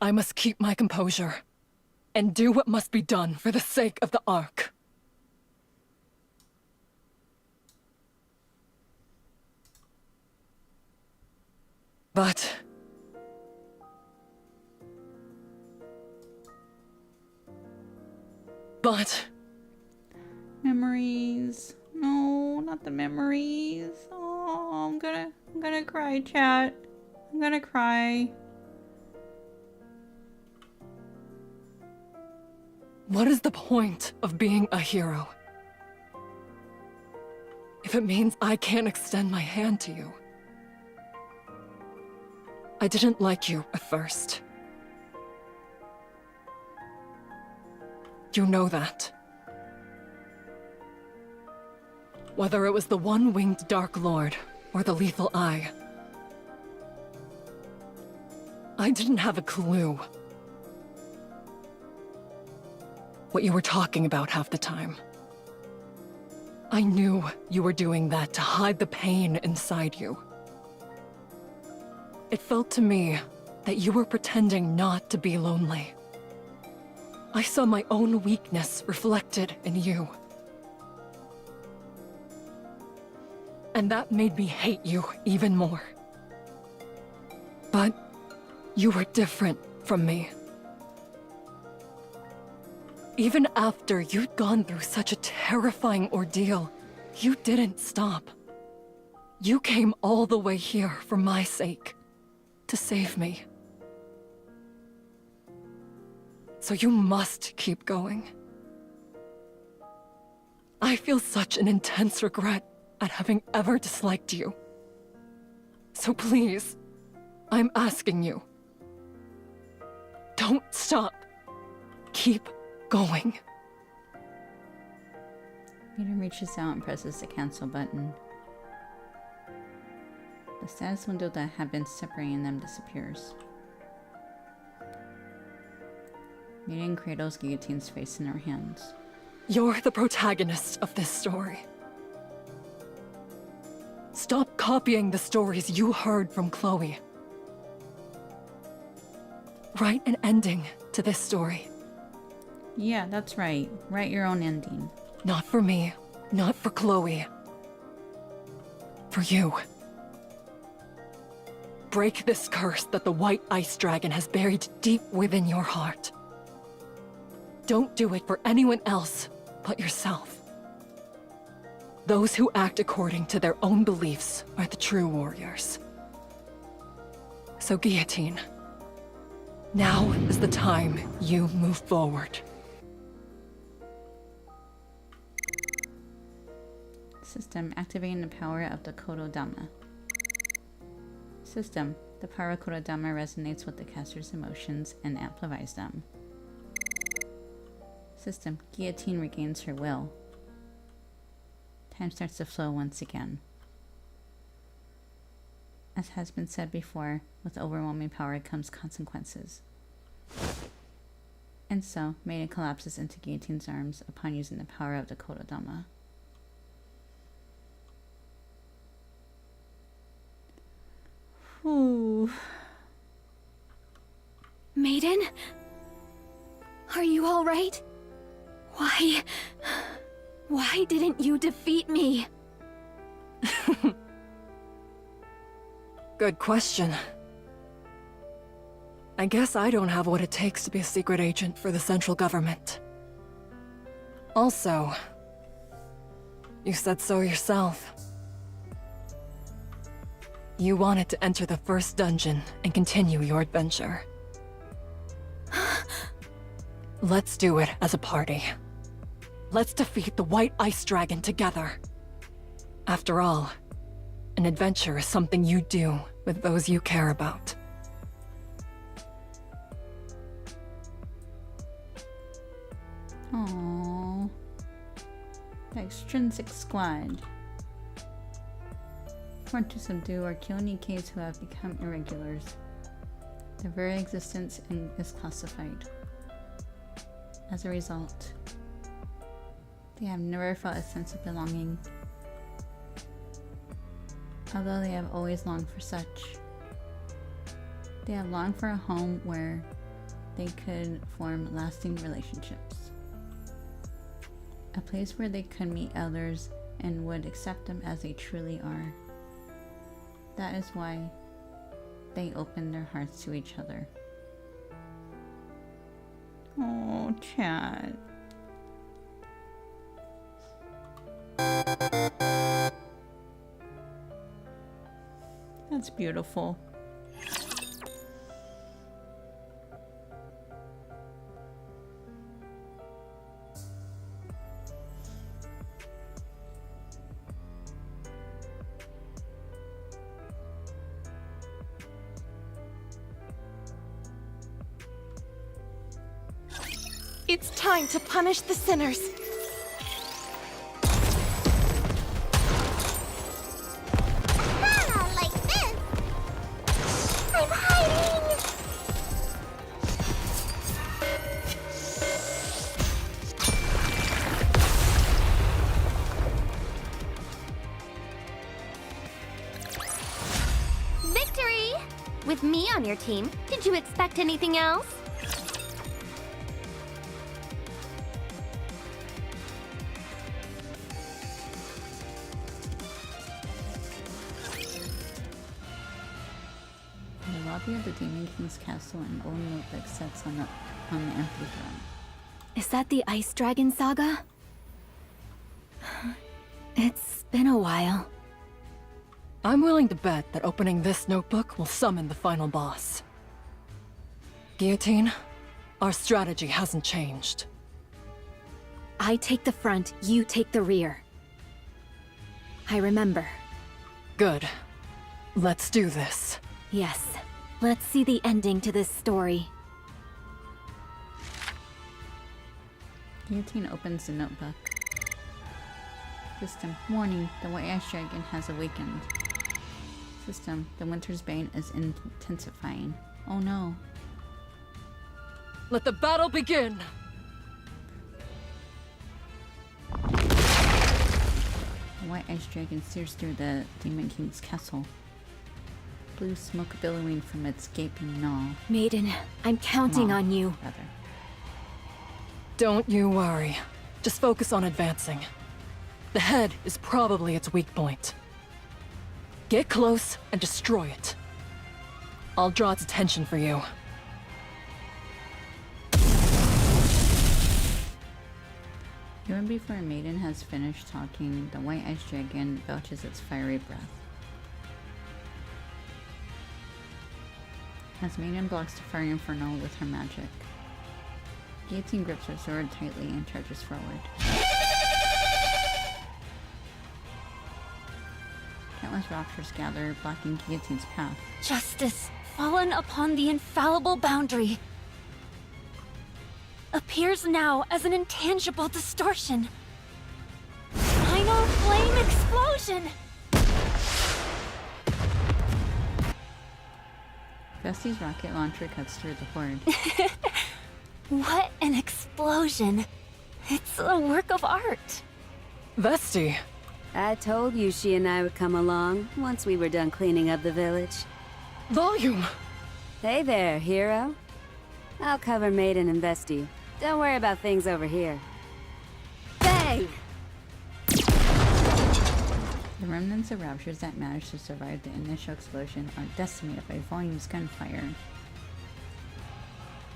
I must keep my composure and do what must be done for the sake of the Ark. But... Memories. No, not the memories. Oh, I'm gonna cry, chat. I'm gonna cry. What is the point of being a hero? If it means I can't extend my hand to you. I didn't like you at first. You know that. Whether it was the one-winged Dark Lord or the Lethal Eye, I didn't have a clue what you were talking about half the time. I knew you were doing that to hide the pain inside you. It felt to me that you were pretending not to be lonely. I saw my own weakness reflected in you. And that made me hate you even more. But you were different from me. Even after you'd gone through such a terrifying ordeal, you didn't stop. You came all the way here for my sake, to save me. So you must keep going. I feel such an intense regret at having ever disliked you. So please, I'm asking you. Don't stop. Keep going. Peter reaches out and presses the cancel button. The status window that had been separating them disappears. Maiden cradles Guillotine's face in her hands. You're the protagonist of this story. Stop copying the stories you heard from Chloe. Write an ending to this story. Yeah, that's right. Write your own ending. Not for me, not for Chloe. For you. Break this curse that the White Ice Dragon has buried deep within your heart. Don't do it for anyone else but yourself. Those who act according to their own beliefs are the true warriors. So Guillotine, now is the time you move forward. System, activating the power of the Kododama. System, the power of Kododama resonates with the caster's emotions and amplifies them. System, Guillotine regains her will. Time starts to flow once again. As has been said before, with overwhelming power comes consequences. And so, Maiden collapses into Guillotine's arms upon using the power of the Kododama. Ooh. Maiden? Are you all right? Why didn't you defeat me? Good question. I guess I don't have what it takes to be a secret agent for the central government. Also, you said so yourself. You wanted to enter the first dungeon and continue your adventure. Let's do it as a party. Let's defeat the White Ice Dragon together. After all, an adventure is something you do with those you care about. Aww. The extrinsic squad. Want to subdue or kill NIKKEs who have become irregulars. Their very existence is classified. As a result, they have never felt a sense of belonging, although they have always longed for such. They have longed for a home where they could form lasting relationships. A place where they could meet others and would accept them as they truly are. That is why they open their hearts to each other. Oh, Chad. That's beautiful. It's time to punish the sinners. Ah, like this! I'm hiding! Victory! With me on your team, did you expect anything else? Of the Demon King's castle, an old notebook sits on the empty throne. Is that the Ice Dragon saga? It's been a while. I'm willing to bet that opening this notebook will summon the final boss. Guillotine, our strategy hasn't changed. I take the front, you take the rear. I remember. Good. Let's do this. Yes. Let's see the ending to this story. Guillotine opens the notebook. System. Warning. The White Ice Dragon has awakened. System. The Winter's Bane is intensifying. Oh no. Let the battle begin! The White Ice Dragon sears through the Demon King's castle. Blue smoke billowing from its gaping maw. Maiden, I'm counting on you. Rather. Don't you worry. Just focus on advancing. The head is probably its weak point. Get close and destroy it. I'll draw its attention for you. Even before Maiden has finished talking, the White Ice Dragon belches its fiery breath. As Maiden blocks the fire inferno with her magic, Guillotine grips her sword tightly and charges forward. Countless raptors gather, blocking Guillotine's path. Justice, fallen upon the infallible boundary, appears now as an intangible distortion. Final flame explosion! Vesty's rocket launcher cuts through the horde. What an explosion! It's a work of art. Vesty. I told you she and I would come along once we were done cleaning up the village. Volume! Hey there, hero. I'll cover Maiden and Vesty. Don't worry about things over here. Bang! The remnants of raptors that managed to survive the initial explosion are decimated by Volume's gunfire.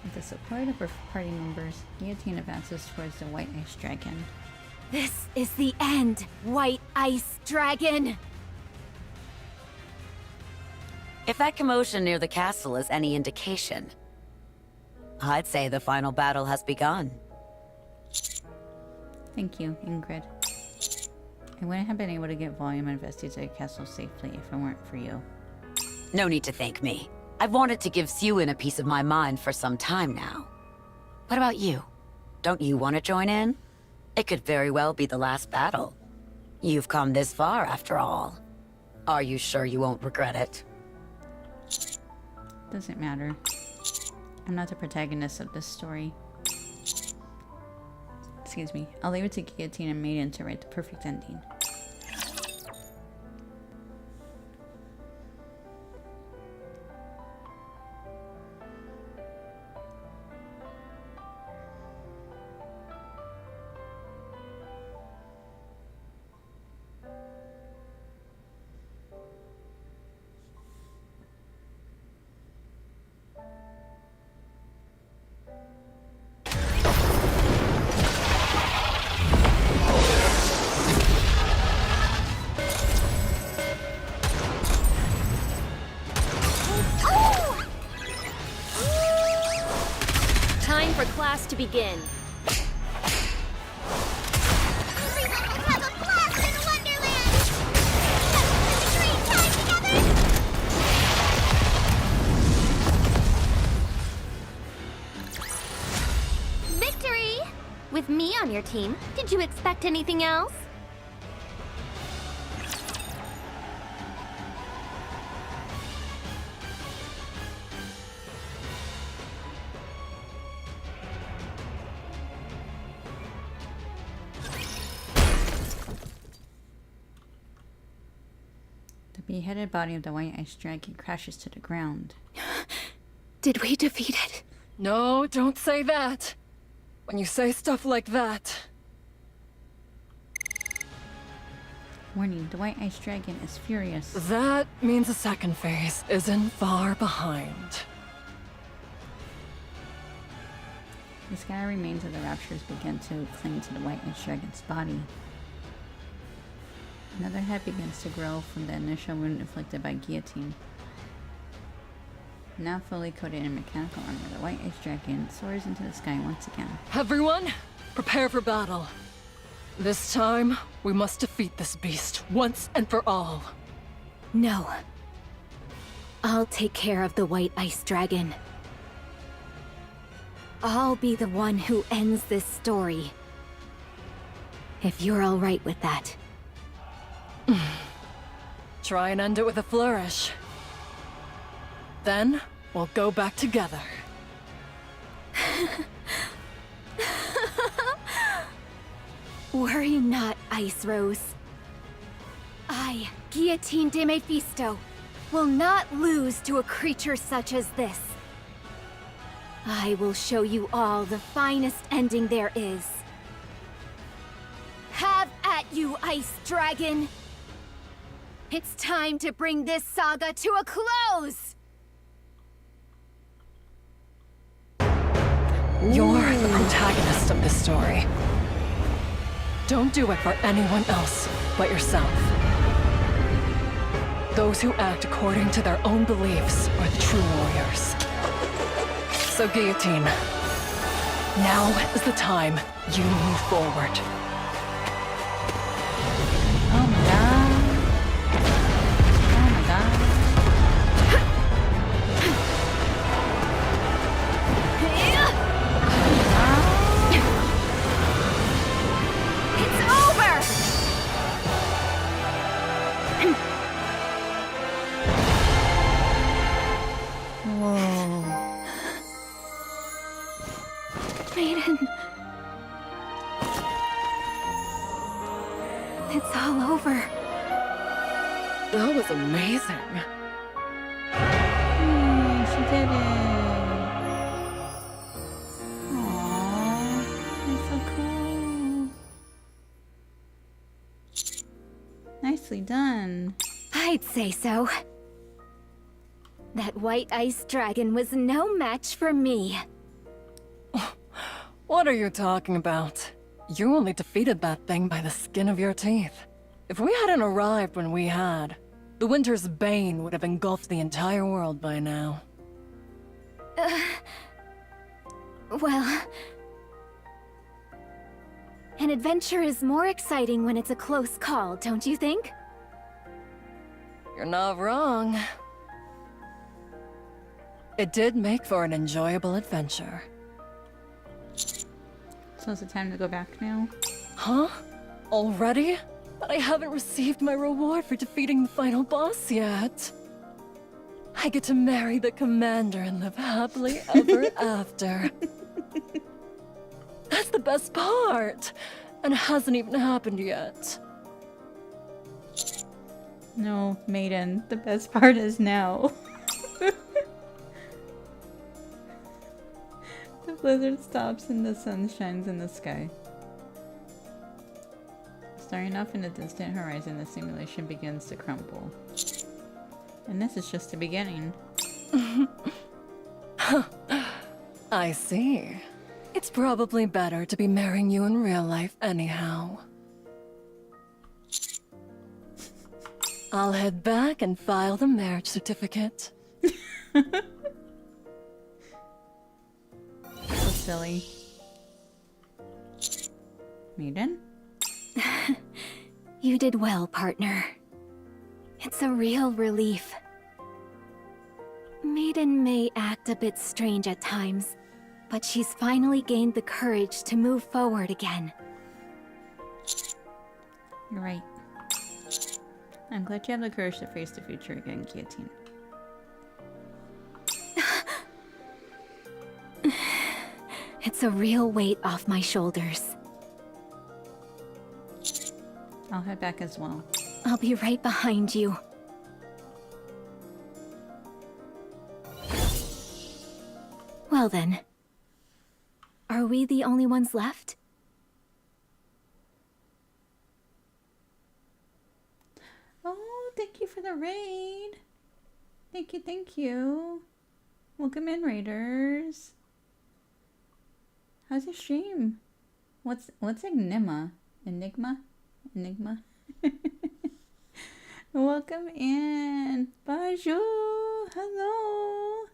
With the support of her party members, Guillotine advances towards the White Ice Dragon. This is the end, White Ice Dragon! If that commotion near the castle is any indication, I'd say the final battle has begun. Thank you, Ingrid. I wouldn't have been able to get Volume invested to the castle safely if it weren't for you. No need to thank me. I've wanted to give Sewin a piece of my mind for some time now. What about you? Don't you want to join in? It could very well be the last battle. You've come this far, after all. Are you sure you won't regret it? Doesn't matter. I'm not the protagonist of this story. Excuse me. I'll leave it to Guillotine and Maiden to write the perfect ending. Time for class to begin. Victory! With me on your team, did you expect anything else? The beheaded body of the White Ice Dragon crashes to the ground. Did we defeat it? No, don't say that. When you say stuff like that. Warning, the White Ice Dragon is furious. That means the second phase isn't far behind. The sky remains of the raptures begin to cling to the White Ice Dragon's body. Another head begins to grow from the initial wound inflicted by Guillotine. Now fully coated in mechanical armor, the White Ice Dragon soars into the sky once again. Everyone, prepare for battle. This time, we must defeat this beast once and for all. No. I'll take care of the White Ice Dragon. I'll be the one who ends this story. If you're all right with that. Try and end it with a flourish. Then, we'll go back together. Worry not, Ice Rose. I, Guillotine de Mephisto, will not lose to a creature such as this. I will show you all the finest ending there is. Have at you, Ice Dragon! It's time to bring this saga to a close! You're the protagonist of this story. Don't do it for anyone else but yourself. Those who act according to their own beliefs are the true warriors. So, Guillotine, now is the time you move forward. Oh my god. Oh my god. It's over! Whoa. Maiden. It's all over. That was amazing. She did it. Aww, that's so cool. Nicely done. I'd say so. That White Ice Dragon was no match for me. What are you talking about? You only defeated that thing by the skin of your teeth. If we hadn't arrived when we had, the Winter's Bane would have engulfed the entire world by now. Well... An adventure is more exciting when it's a close call, don't you think? You're not wrong. It did make for an enjoyable adventure. So is it time to go back now? Huh? Already? But I haven't received my reward for defeating the final boss yet. I get to marry the commander and live happily ever after. That's the best part! And it hasn't even happened yet. No, Maiden. The best part is now. The blizzard stops and the sun shines in the sky. Starting off in the distant horizon, the simulation begins to crumble. And this is just the beginning. I see. It's probably better to be marrying you in real life anyhow. I'll head back and file the marriage certificate. So silly. Maiden? You did well, partner. It's a real relief. Maiden may act a bit strange at times, but she's finally gained the courage to move forward again. You're right. I'm glad you have the courage to face the future again, Guillotine. It's a real weight off my shoulders. I'll head back as well. I'll be right behind you. Well then. Are we the only ones left? Oh, thank you for the raid. Thank you, thank you. Welcome in, raiders. How's your stream? What's Enigma? Enigma? Welcome in. Bonjour. Hello.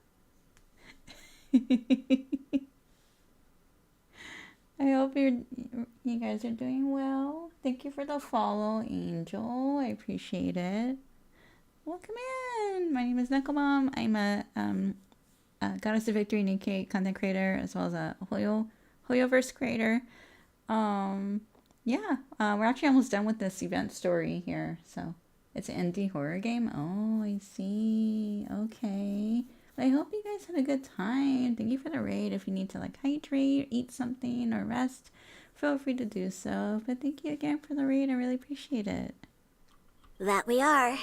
I hope you guys are doing well. Thank you for the follow, Angel. I appreciate it. Welcome in. My name is NIKKE. I'm a Goddess of Victory NIKKE content creator as well as a Hoyoverse creator. Yeah, we're actually almost done with this event story here. So it's an indie horror game. Oh, I see. Okay. I hope you guys had a good time. Thank you for the raid. If you need to like hydrate, eat something, or rest, feel free to do so. But thank you again for the raid. I really appreciate it. That we are.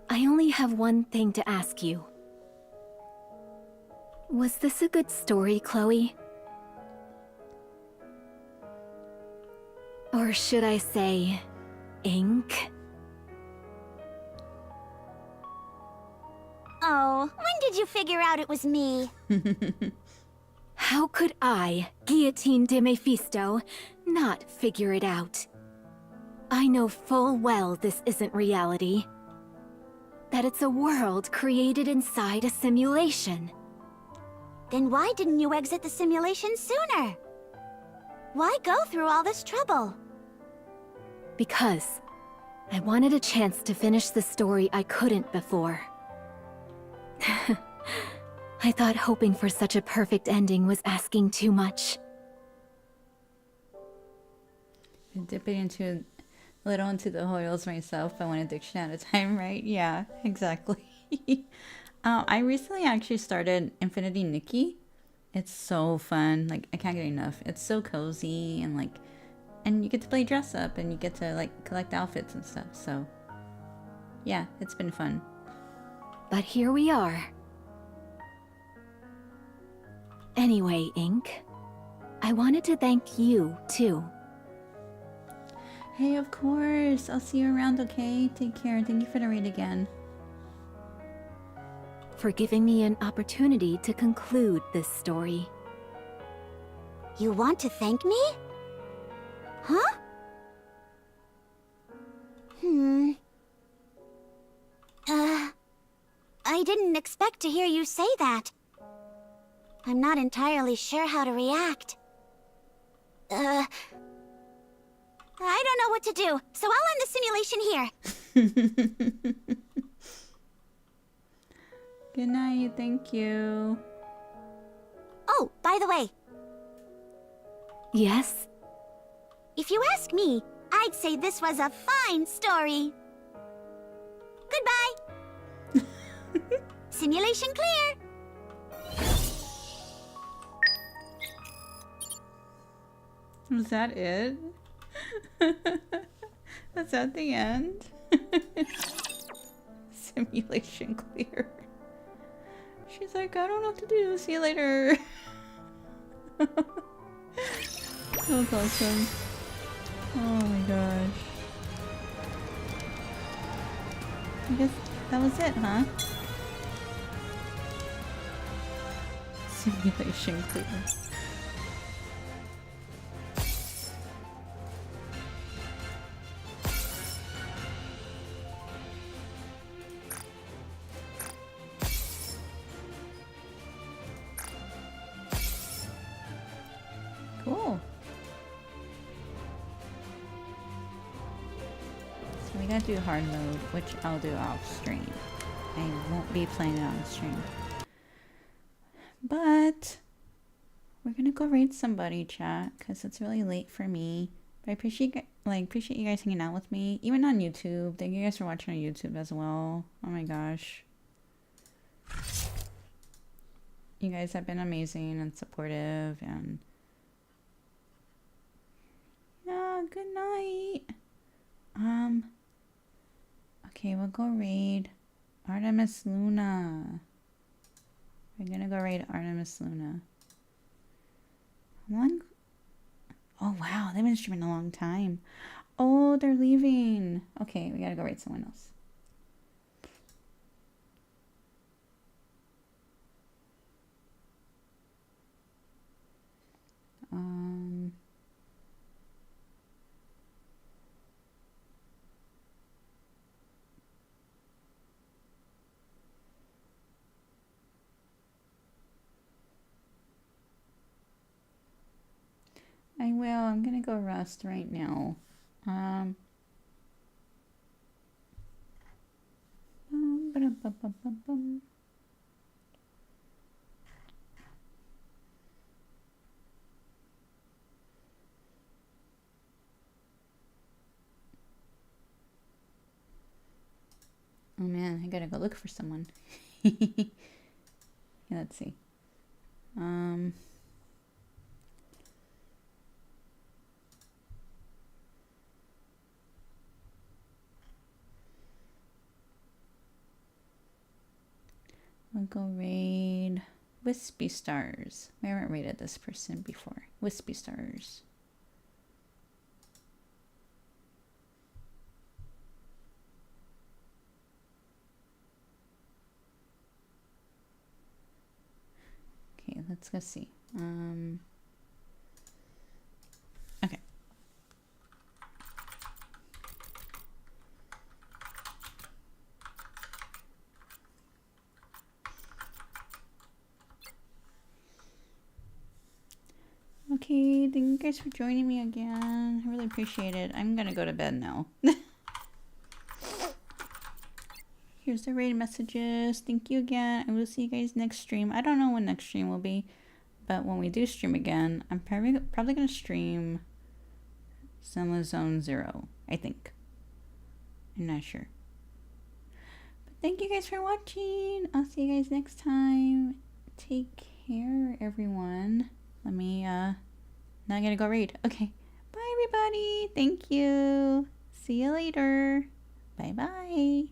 I only have one thing to ask you. Was this a good story, Chloe? Or should I say, ink? Oh, when did you figure out it was me? How could I, Guillotine de Mephisto, not figure it out? I know full well this isn't reality. That it's a world created inside a simulation. Then why didn't you exit the simulation sooner? Why go through all this trouble? Because I wanted a chance to finish the story I couldn't before. I thought hoping for such a perfect ending was asking too much. I'm dipping into a little into the Hoyos myself, but one addiction at a time, right? Yeah, exactly. I recently actually started Infinity NIKKE. It's so fun. Like, I can't get enough. It's so cozy and like, and you get to play dress up and you get to like collect outfits and stuff. So yeah, it's been fun. But here we are. Anyway, Ink, I wanted to thank you, too. Hey, of course. I'll see you around, okay? Take care. Thank you for the raid again. For giving me an opportunity to conclude this story. You want to thank me? Huh? I didn't expect to hear you say that. I'm not entirely sure how to react. I don't know what to do, so I'll end the simulation here. Good night, thank you. Oh, by the way. Yes? If you ask me, I'd say this was a fine story. Goodbye. Simulation clear. Was that it? That's at the end. Simulation clear. She's like, I don't know what to do. See you later. That was awesome. Oh my gosh. I guess that was it, huh? Simulation clear. Cool. So we gotta do hard mode, which I'll do off stream. I won't be playing it on stream. But we're gonna go raid somebody, chat, because it's really late for me. But I appreciate you guys hanging out with me, even on YouTube. Thank you guys for watching on YouTube as well. Oh my gosh. You guys have been amazing and supportive, and yeah, good night. Okay, we'll go raid Artemis Luna. We're gonna go raid Artemis Luna. Oh wow, they've been streaming a long time. Oh, they're leaving. Okay, we gotta go raid someone else. I will. I'm gonna go rest right now. Oh man, I gotta go look for someone. Yeah, let's see. We'll go raid Wispy Stars. We haven't raided this person before. Wispy Stars. Okay, let's go see. Okay. Okay, thank you guys for joining me again. I really appreciate it. I'm gonna go to bed now. Here's the raid messages. Thank you again. I will see you guys next stream. I don't know when next stream will be, but when we do stream again, I'm probably gonna stream Summer Zone 0, I think. I'm not sure. But thank you guys for watching. I'll see you guys next time. Take care, everyone. Let me, now I gotta go raid. Okay. Bye, everybody. Thank you. See you later. Bye-bye.